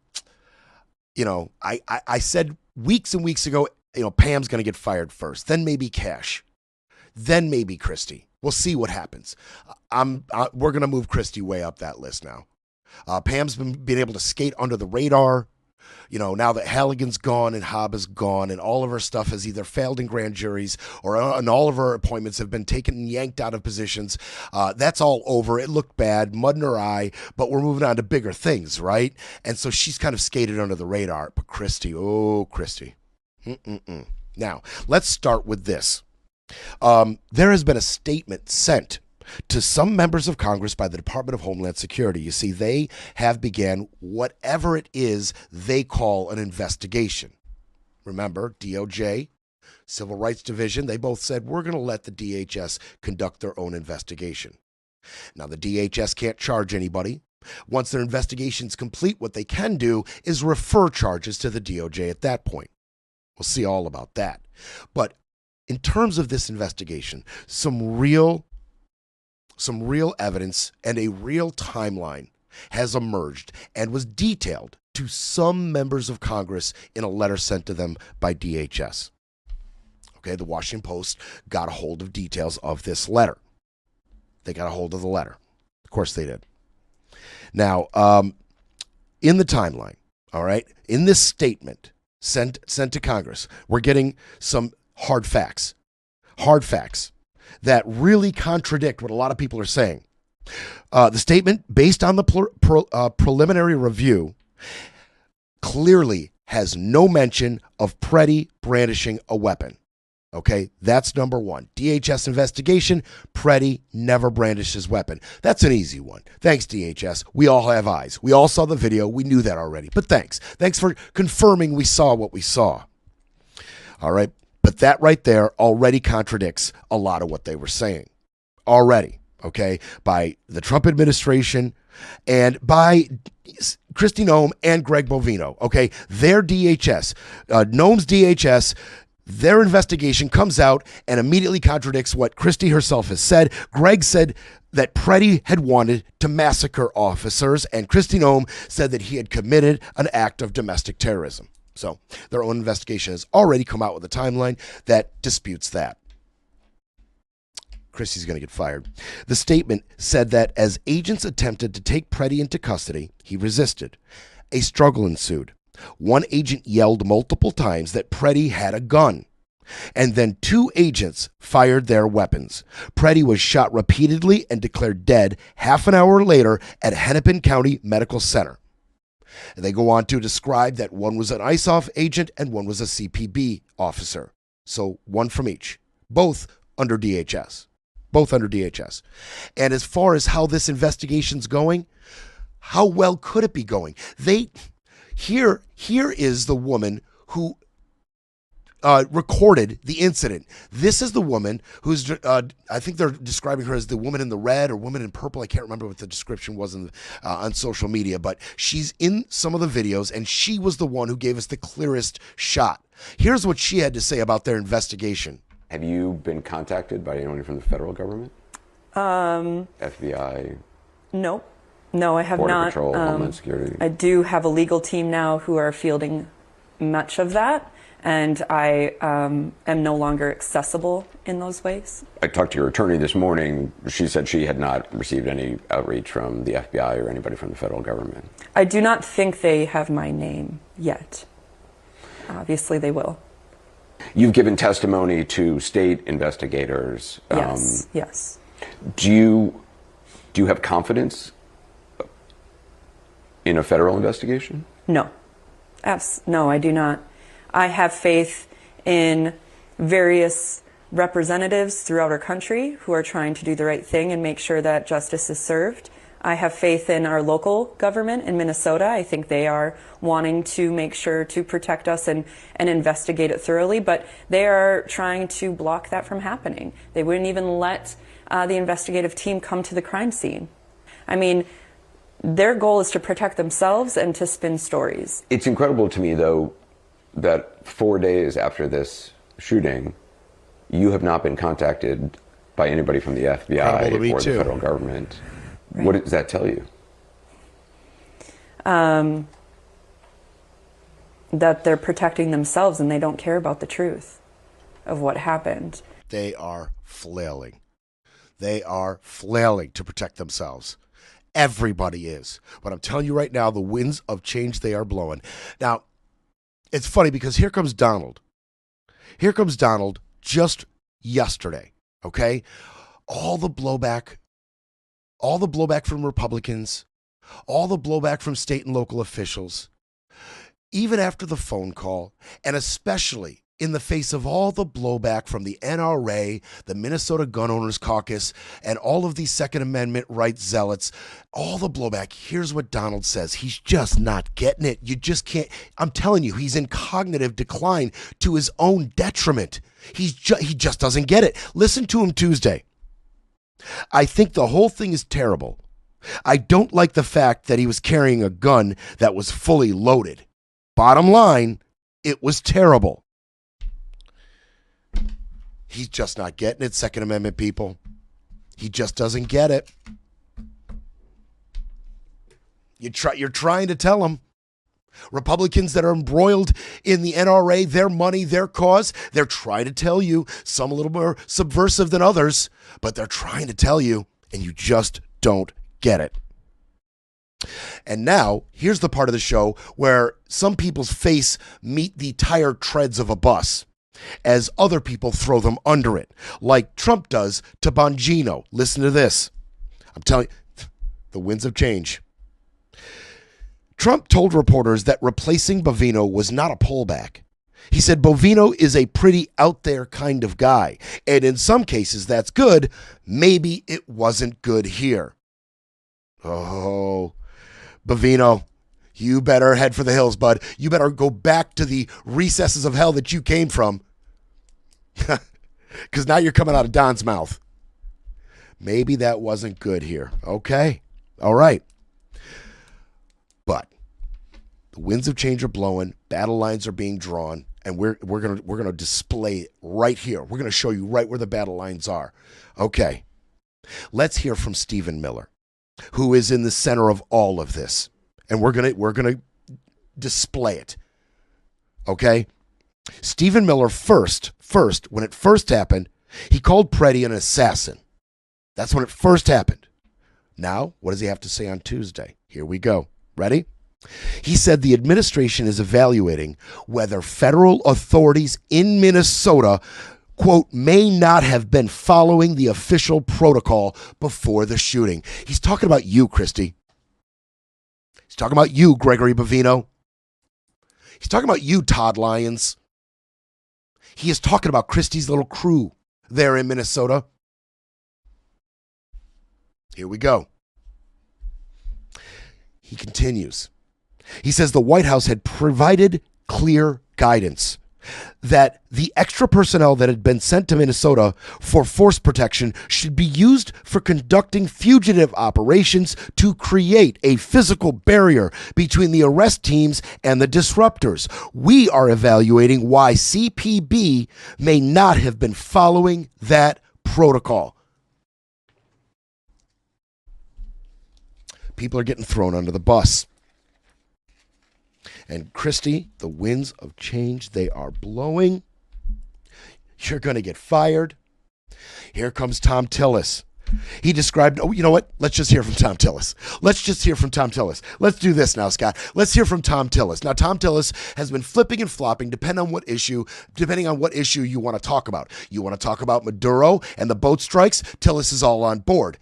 I said weeks and weeks ago, Pam's going to get fired first, then maybe Cash, then maybe Kristi. We'll see what happens. We're going to move Kristi way up that list now. Pam's been able to skate under the radar. Now that Halligan's gone and Hobb is gone and all of her stuff has either failed in grand juries and all of her appointments have been taken and yanked out of positions. That's all over. It looked bad, mud in her eye, but we're moving on to bigger things, right? And so she's kind of skated under the radar. But Kristi, Kristi. Now, let's start with this. There has been a statement sent to some members of Congress by the Department of Homeland Security. You see, they have began whatever it is they call an investigation. Remember, DOJ, Civil Rights Division, they both said, we're going to let the DHS conduct their own investigation. Now, the DHS can't charge anybody. Once their investigation's complete, what they can do is refer charges to the DOJ at that point. We'll see all about that. But in terms of this investigation, some real evidence and a real timeline has emerged and was detailed to some members of Congress in a letter sent to them by DHS. Okay, the Washington Post got a hold of details of this letter. They got a hold of the letter. Of course they did. Now, in the timeline, all right, in this statement sent to Congress, we're getting some hard facts that really contradict what a lot of people are saying. The statement, based on the preliminary review, clearly has no mention of Pretti brandishing a weapon. Okay, that's number one. DHS investigation, Pretti never brandished his weapon. That's an easy one. Thanks, DHS. We all have eyes. We all saw the video. We knew that already. But thanks. Thanks for confirming we saw what we saw. All right. But that right there already contradicts a lot of what they were saying. Already, okay, by the Trump administration and by Kristi Noem and Greg Bovino, okay? Their DHS, Noem's DHS, their investigation comes out and immediately contradicts what Kristi herself has said. Greg said that Pretti had wanted to massacre officers, and Kristi Noem said that he had committed an act of domestic terrorism. So their own investigation has already come out with a timeline that disputes that. Kristi's going to get fired. The statement said that as agents attempted to take Pretti into custody, he resisted. A struggle ensued. One agent yelled multiple times that Pretti had a gun, and then two agents fired their weapons. Pretti was shot repeatedly and declared dead half an hour later at Hennepin County Medical Center. And they go on to describe that one was an ISOF agent and one was a CPB officer. So one from each, both under DHS. And as far as how this investigation's going, how well could it be going? Here is the woman who recorded the incident. This is the woman who's, I think they're describing her as the woman in the red or woman in purple. I can't remember what the description was on social media, but she's in some of the videos, and she was the one who gave us the clearest shot. Here's what she had to say about their investigation. Have you been contacted by anyone from the federal government? FBI? No, I have Border not. Patrol, Homeland Security? I do have a legal team now who are fielding much of that. And I am no longer accessible in those ways. I talked to your attorney this morning. She said she had not received any outreach from the FBI or anybody from the federal government. I do not think they have my name yet. Obviously they will. You've given testimony to state investigators. Yes, yes. Do you have confidence in a federal investigation? No. No, I do not. I have faith in various representatives throughout our country who are trying to do the right thing and make sure that justice is served. I have faith in our local government in Minnesota. I think they are wanting to make sure to protect us and investigate it thoroughly, but they are trying to block that from happening. They wouldn't even let the investigative team come to the crime scene. I mean, their goal is to protect themselves and to spin stories. It's incredible to me, though, that 4 days after this shooting, you have not been contacted by anybody from the FBI or the federal government. Right. What does that tell you? That they're protecting themselves and they don't care about the truth of what happened. They are flailing. They are flailing to protect themselves. Everybody is. But I'm telling you right now, the winds of change, they are blowing. Now, it's funny because here comes Donald. Here comes Donald just yesterday, okay? All the blowback from Republicans, all the blowback from state and local officials, even after the phone call, and especially in the face of all the blowback from the NRA, the Minnesota Gun Owners Caucus, and all of these Second Amendment rights zealots, all the blowback, here's what Donald says. He's just not getting it. You just can't. I'm telling you, he's in cognitive decline to his own detriment. He just doesn't get it. Listen to him Tuesday. I think the whole thing is terrible. I don't like the fact that he was carrying a gun that was fully loaded. Bottom line, it was terrible. He's just not getting it, Second Amendment people. He just doesn't get it. You're trying to tell him. Republicans that are embroiled in the NRA, their money, their cause, they're trying to tell you, some a little more subversive than others, but they're trying to tell you, and you just don't get it. And now, here's the part of the show where some people's face meet the tire treads of a bus as other people throw them under it, like Trump does to Bongino. Listen to this. I'm telling you, the winds of change. Trump told reporters that replacing Bovino was not a pullback. He said Bovino is a pretty out there kind of guy, and in some cases that's good. Maybe it wasn't good here. Oh, Bovino, you better head for the hills, bud. You better go back to the recesses of hell that you came from, because now you're coming out of Don's mouth. Maybe that wasn't good here. Okay, all right. But the winds of change are blowing, battle lines are being drawn, and we're gonna display it right here. We're gonna show you right where the battle lines are. Okay, let's hear from Stephen Miller, who is in the center of all of this, and we're gonna display it. Okay, Stephen Miller first when it first happened, he called Pretti an assassin. That's when it first happened. Now, what does he have to say on Tuesday? Here we go. Ready? He said the administration is evaluating whether federal authorities in Minnesota, quote, may not have been following the official protocol before the shooting. He's talking about you, Christy. He's talking about you, Gregory Bovino. He's talking about you, Todd Lyons. He is talking about Christy's little crew there in Minnesota. Here we go. He continues. He says the White House had provided clear guidance that the extra personnel that had been sent to Minnesota for force protection should be used for conducting fugitive operations to create a physical barrier between the arrest teams and the disruptors. We are evaluating why CPB may not have been following that protocol. People are getting thrown under the bus. And Christy, the winds of change, they are blowing. You're going to get fired. Here comes Thom Tillis. He described, oh, you know what? Let's just hear from Thom Tillis. Let's just hear from Thom Tillis. Let's do this now, Scott. Let's hear from Thom Tillis. Now, Thom Tillis has been flipping and flopping depending on what issue you want to talk about. You want to talk about Maduro and the boat strikes? Tillis is all on board.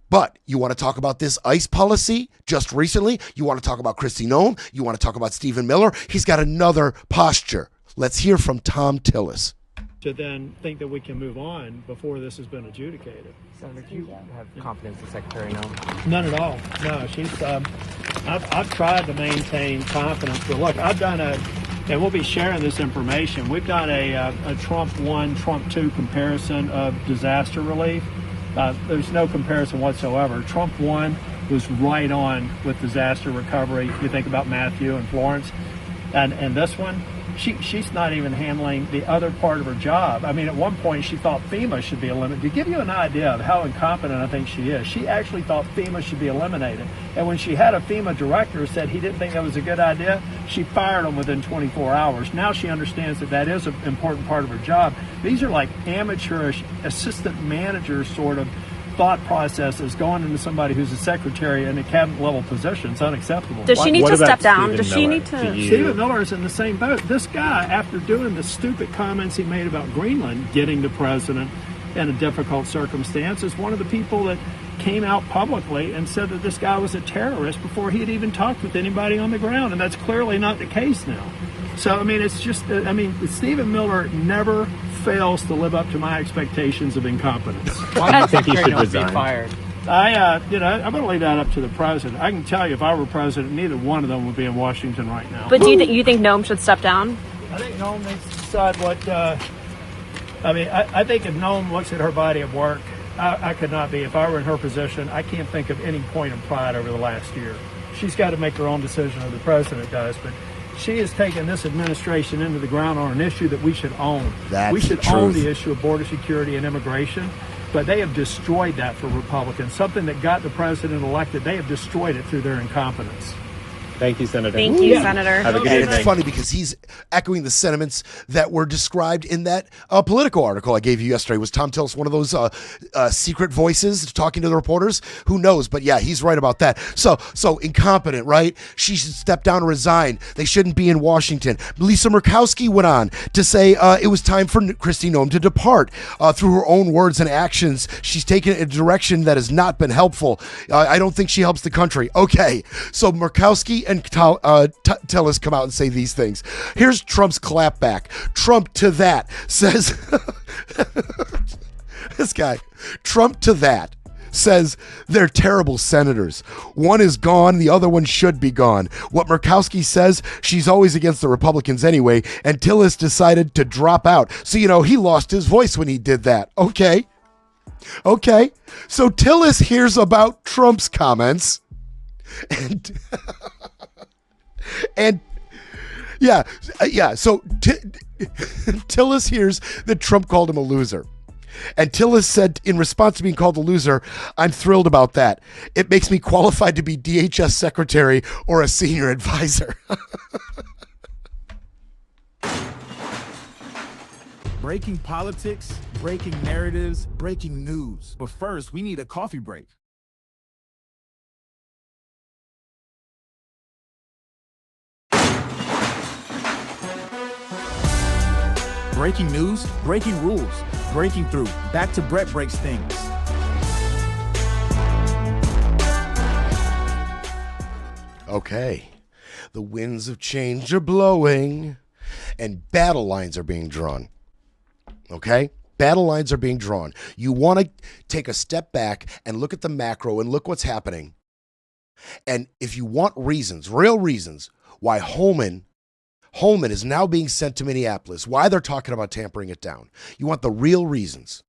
But you want to talk about this ICE policy just recently? You want to talk about Kristi Noem? You want to talk about Stephen Miller? He's got another posture. Let's hear from Thom Tillis. To then think that we can move on before this has been adjudicated. Senator, do you have confidence in Secretary Noem? None at all. No, she's. I've tried to maintain confidence, but look, I've done and we'll be sharing this information. We've done a Trump 1, Trump 2 comparison of disaster relief. There's no comparison whatsoever. Trump 1 was right on with disaster recovery. You think about Matthew and Florence, and this one. She's not even handling the other part of her job. I mean, at one point she thought FEMA should be eliminated. To give you an idea of how incompetent I think she is, she actually thought FEMA should be eliminated. And when she had a FEMA director who said he didn't think that was a good idea, she fired him within 24 hours. Now she understands that is an important part of her job. These are like amateurish assistant manager sort of thought processes going into somebody who's a secretary in a cabinet level position. It's unacceptable. Does she need to step down? Does she need to? Stephen Miller is in the same boat. This guy, after doing the stupid comments he made about Greenland getting the president in a difficult circumstance, is one of the people that came out publicly and said that this guy was a terrorist before he had even talked with anybody on the ground, and that's clearly not the case now. So, I mean, it's just, Stephen Miller never fails to live up to my expectations of incompetence. Why do you think he should resign? Fired? I'm going to leave that up to the president. I can tell you, if I were president, neither one of them would be in Washington right now. But do you think Noem should step down? I think Noem needs to decide what. I think if Noem looks at her body of work, I could not be. If I were in her position, I can't think of any point of pride over the last year. She's got to make her own decision, or the president does. But she has taken this administration into the ground on an issue that we should own. We should own the issue of border security and immigration, but they have destroyed that for Republicans. Something that got the president elected, they have destroyed it through their incompetence. Thank you, Senator. Thank you, Senator. Have a good And evening. it's funny because he's echoing the sentiments that were described in that Politico article I gave you yesterday. Was Thom Tillis one of those secret voices talking to the reporters? Who knows? But yeah, he's right about that. So incompetent, right? She should step down and resign. They shouldn't be in Washington. Lisa Murkowski went on to say it was time for Kristi Noem to depart. Through her own words and actions, she's taken a direction that has not been helpful. I don't think she helps the country. Okay, so Murkowski and Tillis come out and say these things. Here's Trump's clapback. Trump to that says, this guy, Trump to that says they're terrible senators. One is gone, the other one should be gone. What Murkowski says, she's always against the Republicans anyway, and Tillis decided to drop out. So, he lost his voice when he did that. Okay. So Tillis hears about Trump's comments and so Tillis hears that Trump called him a loser. And Tillis said, in response to being called a loser, "I'm thrilled about that. It makes me qualified to be DHS secretary or a senior advisor." Breaking politics, breaking narratives, breaking news. But first, we need a coffee break. Breaking news, breaking rules, breaking through. Back to Brett Breaks Things. Okay. The winds of change are blowing and battle lines are being drawn. Okay? Battle lines are being drawn. You want to take a step back and look at the macro and look what's happening. And if you want reasons, real reasons, why Holman is now being sent to Minneapolis, why they're talking about tampering it down. You want the real reasons,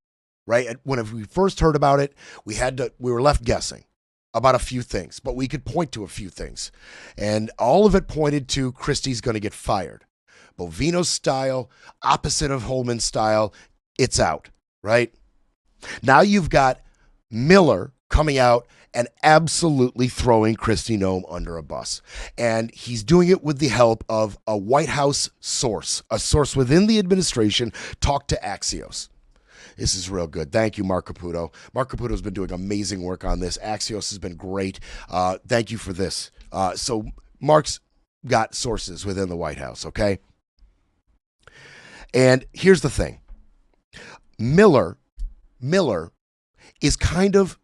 right? When we first heard about it, we were left guessing about a few things, but we could point to a few things. And all of it pointed to Christie's going to get fired. Bovino's style, opposite of Holman's style, it's out, right? Now you've got Miller coming out and absolutely throwing Kristi Noem under a bus. And he's doing it with the help of a White House source, a source within the administration, talked to Axios. This is real good. Thank you, Mark Caputo. Mark Caputo's been doing amazing work on this. Axios has been great. Thank you for this. So Mark's got sources within the White House, okay? And here's the thing. Miller is kind of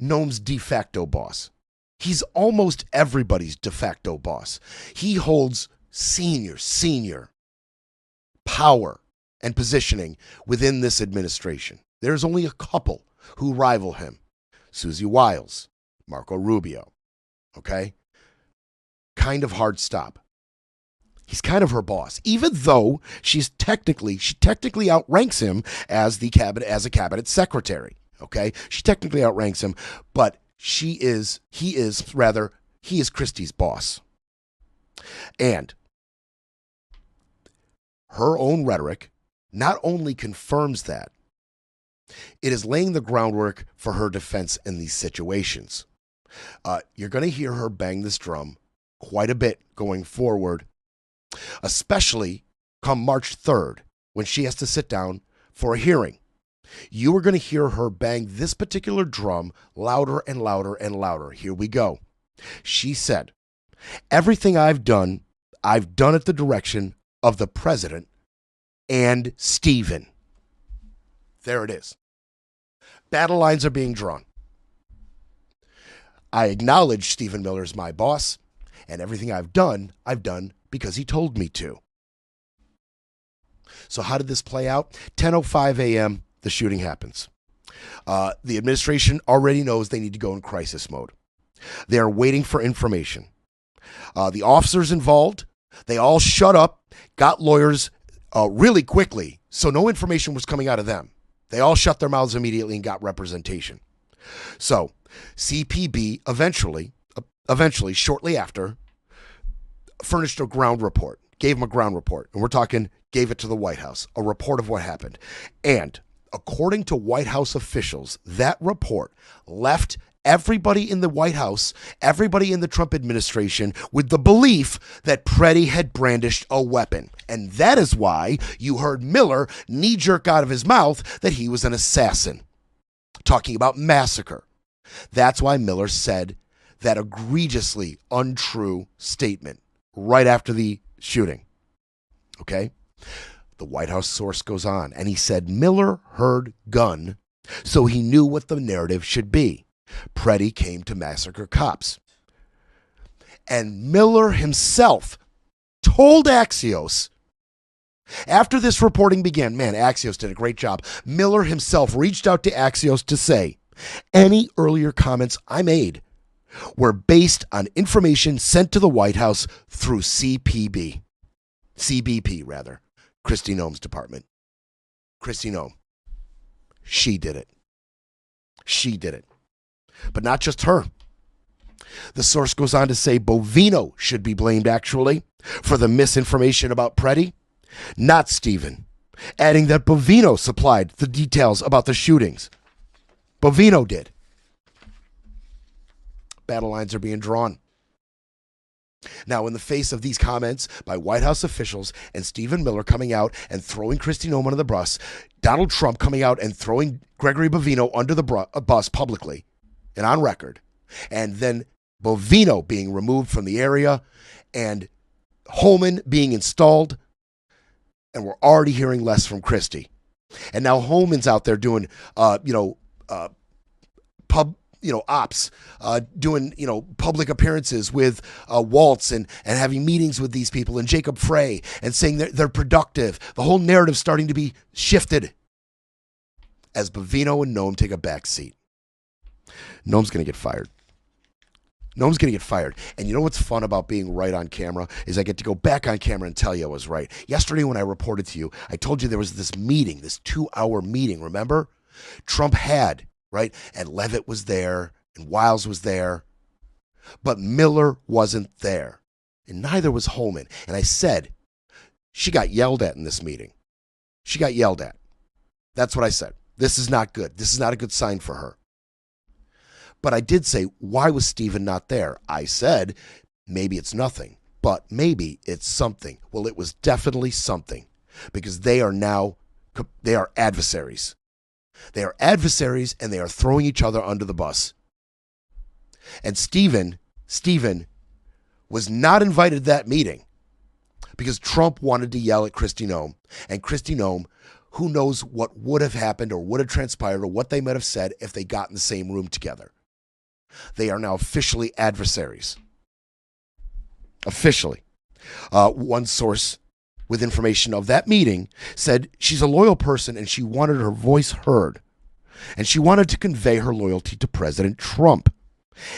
Noam's de facto boss. He's almost everybody's de facto boss. He holds senior power and positioning within this administration. There's only a couple who rival him. Susie Wiles, Marco Rubio, okay? Kind of hard stop. He's kind of her boss, even though she technically outranks him as a cabinet secretary, okay? She technically outranks him, but he is Christie's boss. And her own rhetoric not only confirms that, it is laying the groundwork for her defense in these situations. You're going to hear her bang this drum quite a bit going forward, especially come March 3rd, when she has to sit down for a hearing. You are going to hear her bang this particular drum louder and louder and louder. Here we go. She said, everything I've done at the direction of the president and Stephen. There it is. Battle lines are being drawn. I acknowledge Stephen Miller's my boss, and everything I've done because he told me to. So how did this play out? 10:05 a.m., the shooting happens. The administration already knows they need to go in crisis mode. They are waiting for information. The officers involved, they all shut up, got lawyers really quickly, so no information was coming out of them. They all shut their mouths immediately and got representation. So CPB eventually, shortly after, furnished a ground report, gave them a ground report. And we're talking, gave it to the White House, a report of what happened. And according to White House officials, that report left everybody in the White House, everybody in the Trump administration, with the belief that Pretti had brandished a weapon. And that is why you heard Miller knee-jerk out of his mouth that he was an assassin, talking about massacre. That's why Miller said that egregiously untrue statement right after the shooting. Okay? The White House source goes on, and he said Miller heard gun, so he knew what the narrative should be. Pretti came to massacre cops. And Miller himself told Axios, after this reporting began, man, Axios did a great job. Miller himself reached out to Axios to say, any earlier comments I made were based on information sent to the White House through CBP, Kristi Noem's department. Kristi Noem. She did it. But not just her. The source goes on to say Bovino should be blamed, actually, for the misinformation about Pretti, not Stephen, adding that Bovino supplied the details about the shootings. Bovino did. Battle lines are being drawn. Now, in the face of these comments by White House officials and Stephen Miller coming out and throwing Kristi Noem under the bus, Donald Trump coming out and throwing Gregory Bovino under the bus publicly and on record, and then Bovino being removed from the area and Holman being installed, and we're already hearing less from Kristi. And now Holman's out there doing, ops, doing, public appearances with Waltz and having meetings with these people and Jacob Frey and saying they're productive. The whole narrative's starting to be shifted as Bovino and Noem take a back seat. Noem's going to get fired. And you know what's fun about being right on camera is I get to go back on camera and tell you I was right. Yesterday when I reported to you, I told you there was this meeting, this 2-hour meeting, remember? Trump had, right? And Levitt was there and Wiles was there, but Miller wasn't there. And neither was Holman. And I said, she got yelled at in this meeting. She got yelled at. That's what I said. This is not good. This is not a good sign for her. But I did say, why was Stephen not there? I said, maybe it's nothing, but maybe it's something. Well, it was definitely something because they are now They are adversaries. They are adversaries, and they are throwing each other under the bus. And Stephen was not invited to that meeting because Trump wanted to yell at Kristi Noem. And Kristi Noem, who knows what would have happened or would have transpired or what they might have said if they got in the same room together. They are now officially adversaries. Officially. One source with information of that meeting said she's a loyal person and she wanted her voice heard. And she wanted to convey her loyalty to President Trump.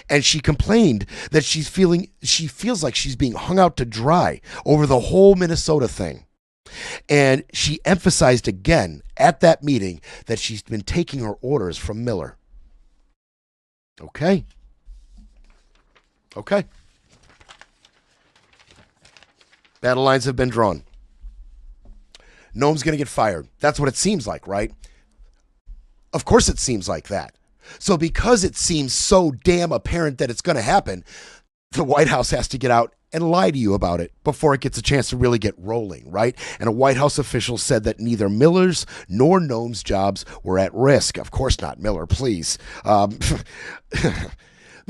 And she complained that she feels like she's being hung out to dry over the whole Minnesota thing. And she emphasized again at that meeting that she's been taking her orders from Miller. Okay. Battle lines have been drawn. Noem's going to get fired. That's what it seems like, right? Of course it seems like that. So because it seems so damn apparent that it's going to happen, the White House has to get out and lie to you about it before it gets a chance to really get rolling, right? And a White House official said that neither Miller's nor Noem's jobs were at risk. Of course not, Miller, please.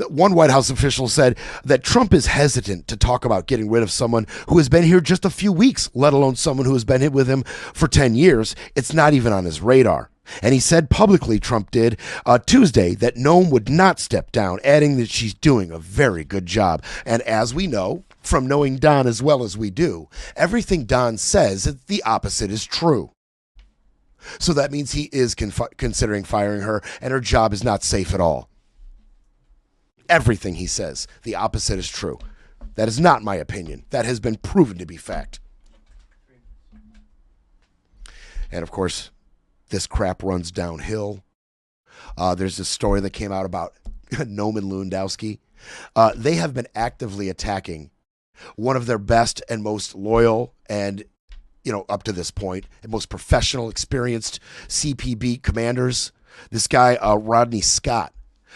One White House official said that Trump is hesitant to talk about getting rid of someone who has been here just a few weeks, let alone someone who has been with him for 10 years. It's not even on his radar. And he said publicly, Trump did, Tuesday, that Noem would not step down, adding that she's doing a very good job. And as we know, from knowing Don as well as we do, everything Don says, the opposite is true. So that means he is considering firing her, and her job is not safe at all. Everything he says, the opposite is true. That is not my opinion. That has been proven to be fact. And of course, this crap runs downhill. There's this story that came out about Noem and Lewandowski. They have been actively attacking one of their best and most loyal and, up to this point, and most professional, experienced CPB commanders, this guy, Rodney Scott.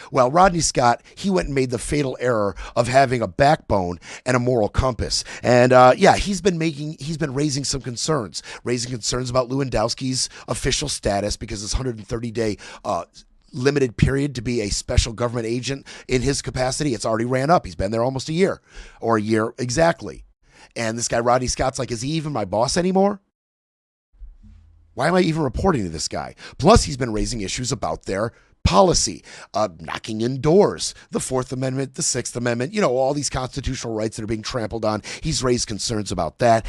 Well, Rodney Scott, he went and made the fatal error of having a backbone and a moral compass. And he's been raising some concerns about Lewandowski's official status because this 130-day limited period to be a special government agent in his capacity, it's already ran up. He's been there almost a year exactly. And this guy, Rodney Scott's like, is he even my boss anymore? Why am I even reporting to this guy? Plus, he's been raising issues about their policy, knocking in doors, the Fourth Amendment, the Sixth Amendment, all these constitutional rights that are being trampled on. He's raised concerns about that.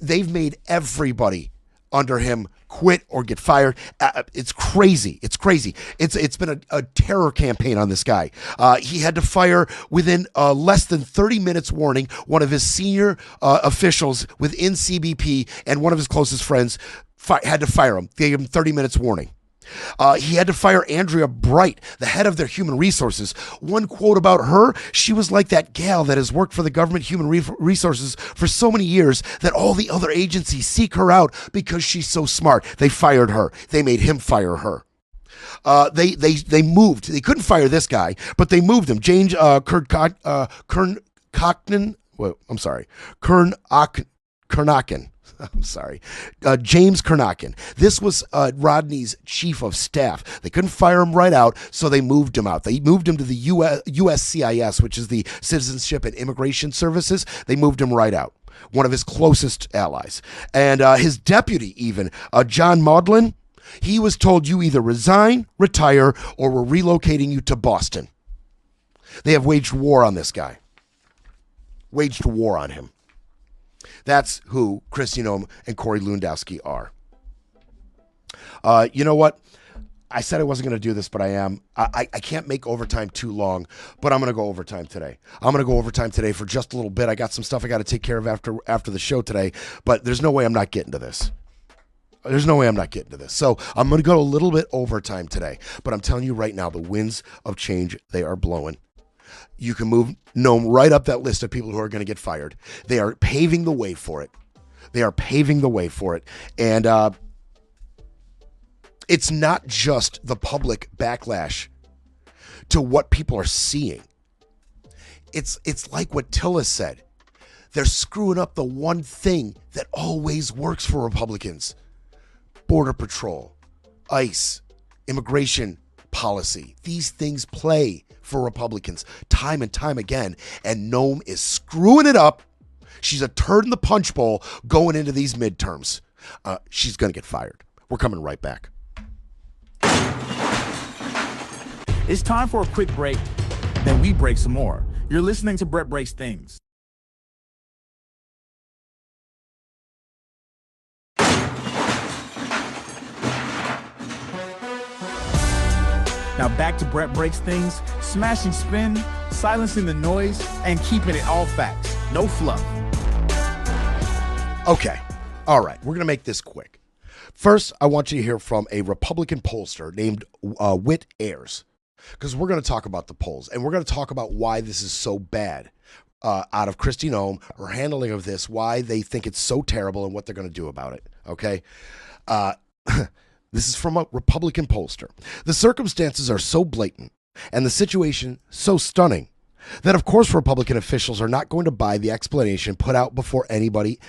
They've made everybody under him quit or get fired. It's crazy. It's been a terror campaign on this guy. He had to fire within less than 30 minutes warning one of his senior officials within CBP, and one of his closest friends had to fire him. They gave him 30 minutes warning. He had to fire Andrea Bright, the head of their human resources. One quote about her, she was like that gal that has worked for the government human resources for so many years that all the other agencies seek her out because she's so smart. They fired her. They made him fire her. They moved. They couldn't fire this guy, but they moved him. James Kernaken. I'm sorry. James Kernaken. This was Rodney's chief of staff. They couldn't fire him right out, so they moved him out. They moved him to the USCIS, which is the Citizenship and Immigration Services. They moved him right out. One of his closest allies. And his deputy even, John Maudlin, he was told, you either resign, retire, or we're relocating you to Boston. They have waged war on this guy. Waged war on him. That's who Kristi Noem and Corey Lewandowski are. You know what? I said I wasn't going to do this, but I am. I can't make overtime too long, but I'm going to go overtime today. I'm going to go overtime today for just a little bit. I got some stuff I got to take care of after the show today, but there's no way I'm not getting to this. So I'm going to go a little bit overtime today, but I'm telling you right now, the winds of change, they are blowing. You can move Noem right up that list of people who are going to get fired. They are paving the way for it. And it's not just the public backlash to what people are seeing. It's like what Tillis said. They're screwing up the one thing that always works for Republicans. Border Patrol, ICE, immigration policy. These things play for Republicans time and time again. And Noam is screwing it up. She's a turd in the punch bowl going into these midterms. She's going to get fired. We're coming right back. It's time for a quick break, then we break some more. You're listening to Brett Breaks Things. Now back to Brett Breaks Things, smashing spin, silencing the noise, and keeping it all facts. No fluff. Okay. All right. We're going to make this quick. First, I want you to hear from a Republican pollster named Whit Ayers, because we're going to talk about the polls, and we're going to talk about why this is so bad out of Kristi Noem, her handling of this, why they think it's so terrible, and what they're going to do about it. Okay? This is from a Republican pollster. The circumstances are so blatant and the situation so stunning that, of course, Republican officials are not going to buy the explanation put out before anybody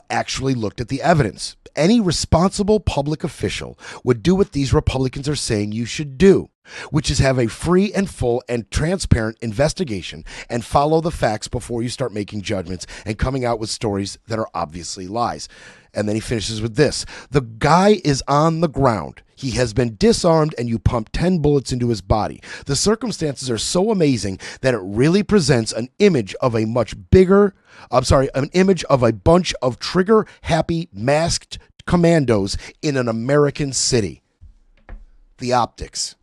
actually looked at the evidence. Any responsible public official would do what these Republicans are saying you should do, which is have a free and full and transparent investigation and follow the facts before you start making judgments and coming out with stories that are obviously lies. And then he finishes with this. The guy is on the ground. He has been disarmed and you pumped 10 bullets into his body. The circumstances are so amazing that it really presents an image of a an image of a bunch of trigger-happy masked commandos in an American city. The optics.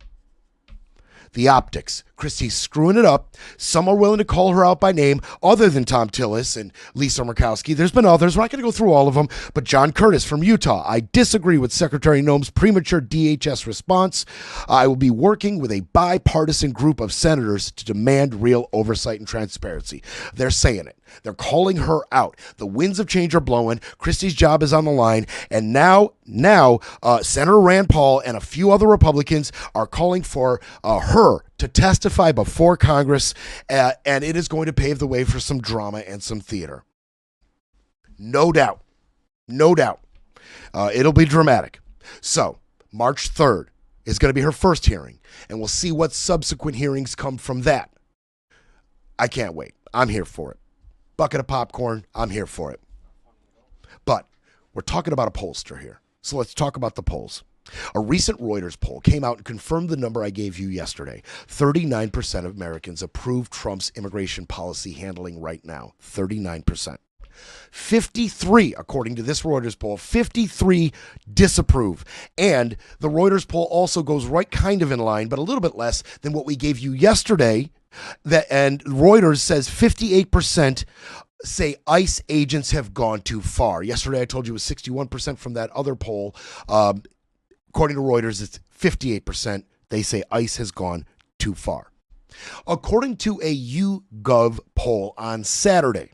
Kristi's screwing it up. Some are willing to call her out by name other than Thom Tillis and Lisa Murkowski. There's been others. We're not going to go through all of them. But John Curtis from Utah. I disagree with Secretary Noem's premature DHS response. I will be working with a bipartisan group of senators to demand real oversight and transparency. They're saying it. They're calling her out. The winds of change are blowing. Kristi's job is on the line. And now, Senator Rand Paul and a few other Republicans are calling for her to testify before Congress, and it is going to pave the way for some drama and some theater. No doubt. It'll be dramatic. So, March 3rd is going to be her first hearing, and we'll see what subsequent hearings come from that. I can't wait. I'm here for it. Bucket of popcorn, I'm here for it. But we're talking about a pollster here, so let's talk about the polls. A recent Reuters poll came out and confirmed the number I gave you yesterday. 39% of Americans approve Trump's immigration policy handling right now. 39%. 53, according to this Reuters poll, 53 disapprove. And the Reuters poll also goes right kind of in line, but a little bit less than what we gave you yesterday. And Reuters says 58% say ICE agents have gone too far. Yesterday I told you it was 61% from that other poll. According to Reuters, it's 58%. They say ICE has gone too far. According to a YouGov poll on Saturday,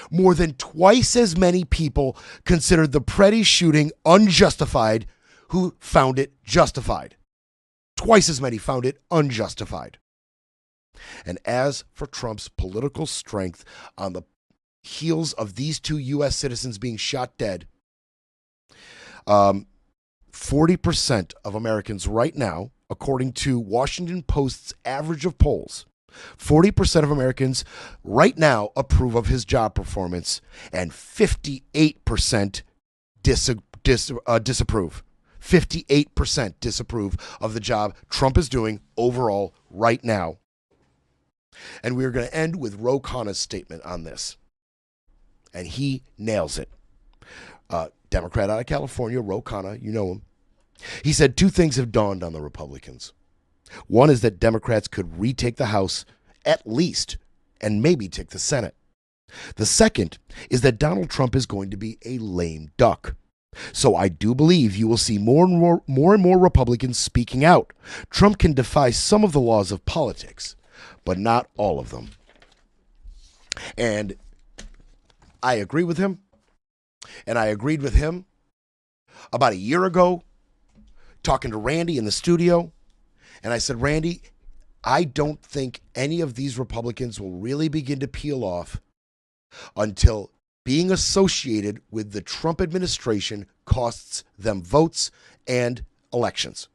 more than twice as many people considered the Pretti shooting unjustified who found it justified. Twice as many found it unjustified. And as for Trump's political strength on the heels of these two U.S. citizens being shot dead, 40% of Americans right now, according to Washington Post's average of polls, 40% of Americans right now approve of his job performance, and 58% disapprove. 58% disapprove of the job Trump is doing overall right now. And we're going to end with Ro Khanna's statement on this. And he nails it. Democrat out of California, Ro Khanna, you know him. He said two things have dawned on the Republicans. One is that Democrats could retake the House at least, and maybe take the Senate. The second is that Donald Trump is going to be a lame duck. So I do believe you will see more and more Republicans speaking out. Trump can defy some of the laws of politics, but not all of them. And I agree with him. And I agreed with him about a year ago, talking to Randy in the studio. And I said, Randy, I don't think any of these Republicans will really begin to peel off until being associated with the Trump administration costs them votes and elections.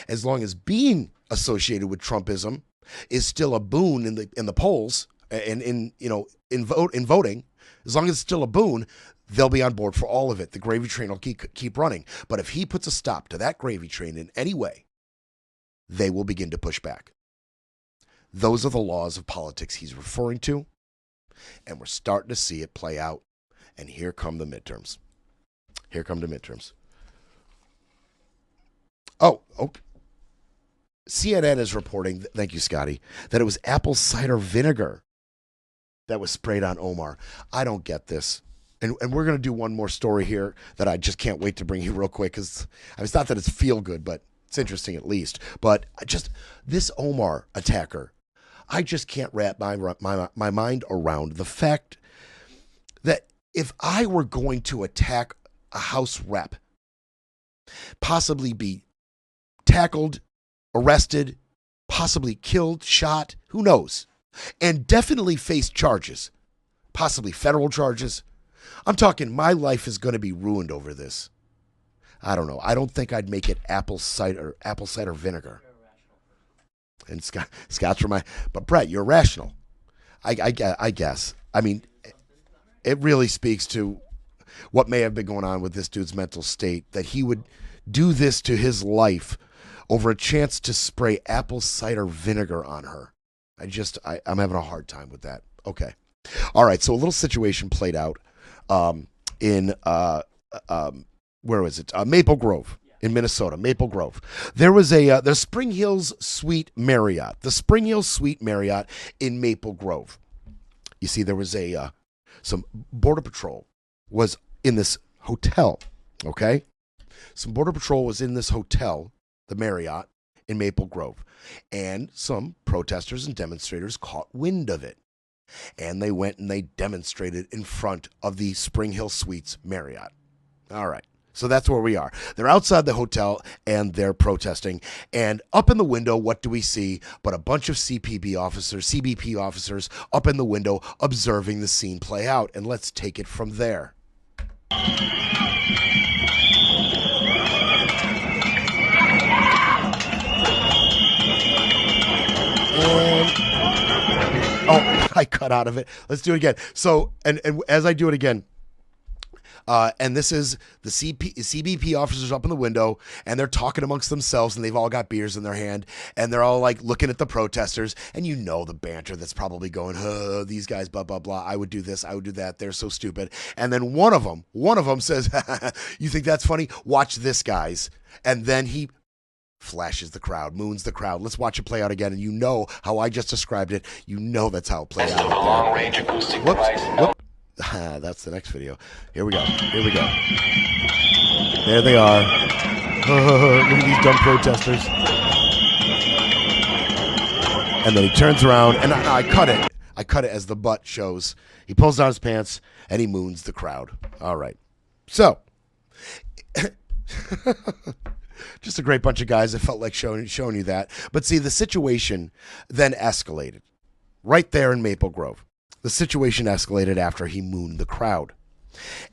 As long as being associated with Trumpism is still a boon in the polls and in voting, as long as it's still a boon, they'll be on board for all of it. The gravy train will keep running. But if he puts a stop to that gravy train in any way, they will begin to push back. Those are the laws of politics he's referring to, and we're starting to see it play out. And here come the midterms. Here come the midterms. Oh, CNN is reporting, thank you, Scotty, that it was apple cider vinegar that was sprayed on Omar. I don't get this. And we're going to do one more story here that I just can't wait to bring you real quick, because it's not that it's feel good, but it's interesting at least. But this Omar attacker, I just can't wrap my mind around the fact that if I were going to attack a House rep, possibly be tackled, arrested, possibly killed, shot, who knows, and definitely face charges, possibly federal charges. I'm talking my life is going to be ruined over this. I don't know. I don't think I'd make it apple cider vinegar. And Scott's but Brett, you're rational. I guess. I mean, it really speaks to what may have been going on with this dude's mental state, that he would do this to his life over a chance to spray apple cider vinegar on her. I'm having a hard time with that. Okay. All right. So a little situation played out in where was it? Maple Grove in Minnesota. Maple Grove. There was the Spring Hills Suite Marriott. The Spring Hills Suite Marriott in Maple Grove. You see, there was some Border Patrol was in this hotel. Okay. Some Border Patrol was in this hotel, the Marriott in Maple Grove, and some protesters and demonstrators caught wind of it. And they went and they demonstrated in front of the Spring Hill Suites Marriott. All right. So that's where we are. They're outside the hotel and they're protesting. And up in the window, what do we see but a bunch of CBP officers up in the window observing the scene play out. And let's take it from there. I cut out of it. Let's do it again. So, and as I do it again, and this is the CBP officers up in the window, and they're talking amongst themselves, and they've all got beers in their hand, and they're all like looking at the protesters, and you know the banter that's probably going, these guys, blah, blah, blah. I would do this. I would do that. They're so stupid. And then one of them says, you think that's funny? Watch this, guys. And then he flashes the crowd, moons the crowd. Let's watch it play out again, and you know how I just described it. You know that's how it played out. Long-range acoustic device. That's the next video. Here we go. There they are. Look at these dumb protesters. And then he turns around, and I cut it. I cut it as the butt shows. He pulls down his pants, and he moons the crowd. All right. So, just a great bunch of guys. I felt like showing you that. But see, the situation then escalated right there in Maple Grove. The situation escalated after he mooned the crowd.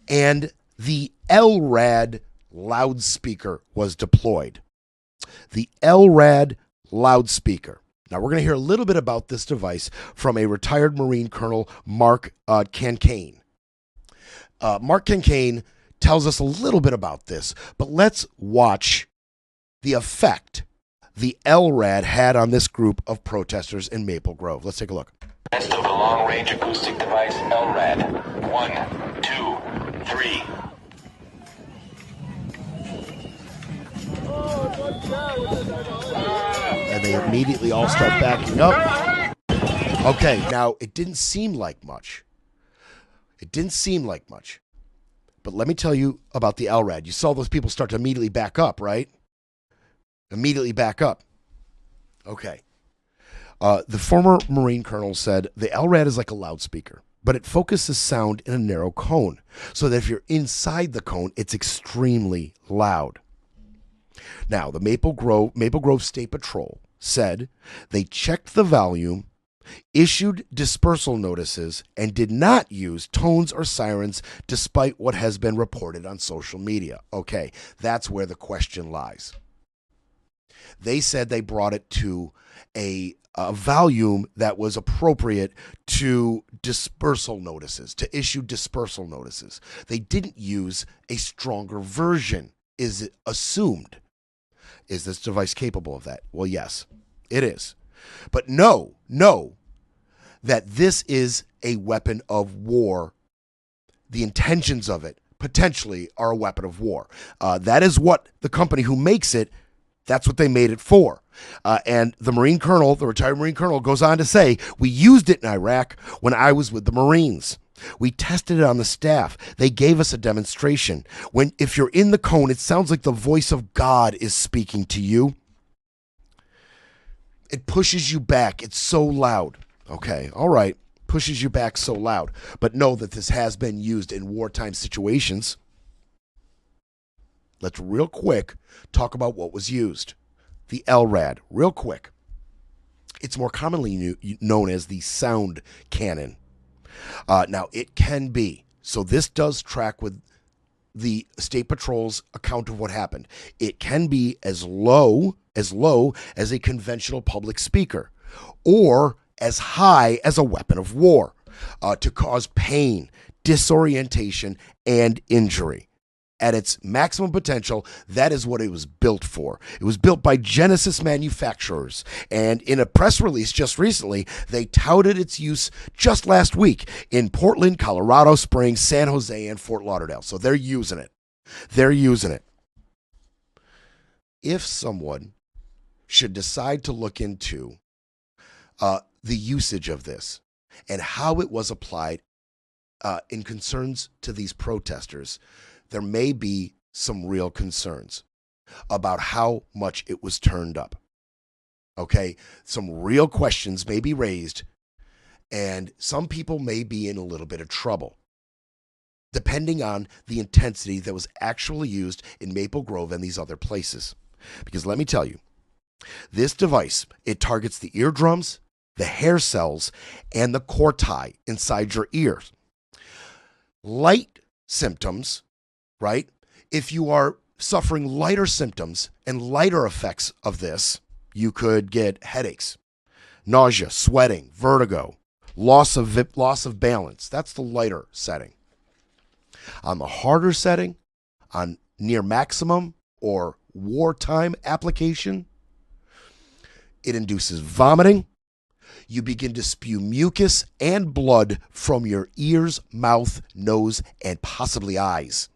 And the LRAD loudspeaker was deployed. The LRAD loudspeaker. Now, we're going to hear a little bit about this device from a retired Marine Colonel, Mark Cancane. Mark Cancane tells us a little bit about this, but let's watch the effect the LRAD had on this group of protesters in Maple Grove. Let's take a look. Test of the long-range acoustic device, LRAD. 1, 2, 3. And they immediately all start backing up. Okay, now it didn't seem like much. But let me tell you about the LRAD. You saw those people start to immediately back up, right? Immediately back up. Okay. The former Marine Colonel said the LRAD is like a loudspeaker, but it focuses sound in a narrow cone, so that if you're inside the cone, it's extremely loud. Now, the Maple Grove State Patrol said they checked the volume issued dispersal notices, and did not use tones or sirens despite what has been reported on social media. Okay, that's where the question lies. They said they brought it to a volume that was appropriate to dispersal notices, to issue dispersal notices. They didn't use a stronger version, is it assumed. Is this device capable of that? Well, yes, it is. But know that this is a weapon of war. The intentions of it potentially are a weapon of war. That is what the company who makes it, that's what they made it for. And the Marine Colonel, the retired Marine Colonel, goes on to say, we used it in Iraq when I was with the Marines. We tested it on the staff. They gave us a demonstration. If you're in the cone, it sounds like the voice of God is speaking to you. It pushes you back. It's so loud. Okay, all right. Pushes you back so loud. But know that this has been used in wartime situations. Let's real quick talk about what was used. The LRAD, real quick. It's more commonly known as the sound cannon. Now, it can be. So this does track with the State Patrol's account of what happened. It can be as low as a conventional public speaker, or as high as a weapon of war, to cause pain, disorientation, and injury. At its maximum potential, that is what it was built for. It was built by Genesis manufacturers, and in a press release just recently, they touted its use just last week in Portland, Colorado Springs, San Jose, and Fort Lauderdale. So they're using it. They're using it. If someone should decide to look into the usage of this and how it was applied in concerns to these protesters, there may be some real concerns about how much it was turned up. Okay, some real questions may be raised, and some people may be in a little bit of trouble, depending on the intensity that was actually used in Maple Grove and these other places. Because let me tell you, this device, it targets the eardrums, the hair cells, and the corti inside your ears. Light symptoms, right? If you are suffering lighter symptoms and lighter effects of this, you could get headaches, nausea, sweating, vertigo, loss of balance. That's the lighter setting. On the harder setting, on near maximum or wartime application, it induces vomiting. You begin to spew mucus and blood from your ears, mouth, nose, and possibly eyes.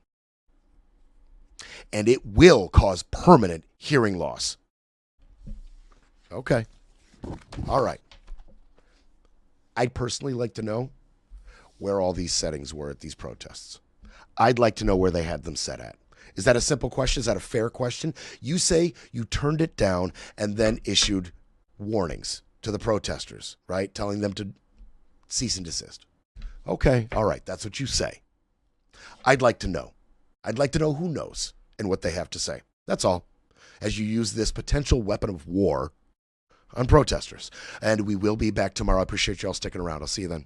And it will cause permanent hearing loss. Okay. All right. I'd personally like to know where all these settings were at these protests. I'd like to know where they had them set at. Is that a simple question? Is that a fair question? You say you turned it down and then issued warnings to the protesters, right? Telling them to cease and desist. Okay. All right. That's what you say. I'd like to know. I'd like to know who knows and what they have to say. That's all. As you use this potential weapon of war on protesters. And we will be back tomorrow. I appreciate you all sticking around. I'll see you then.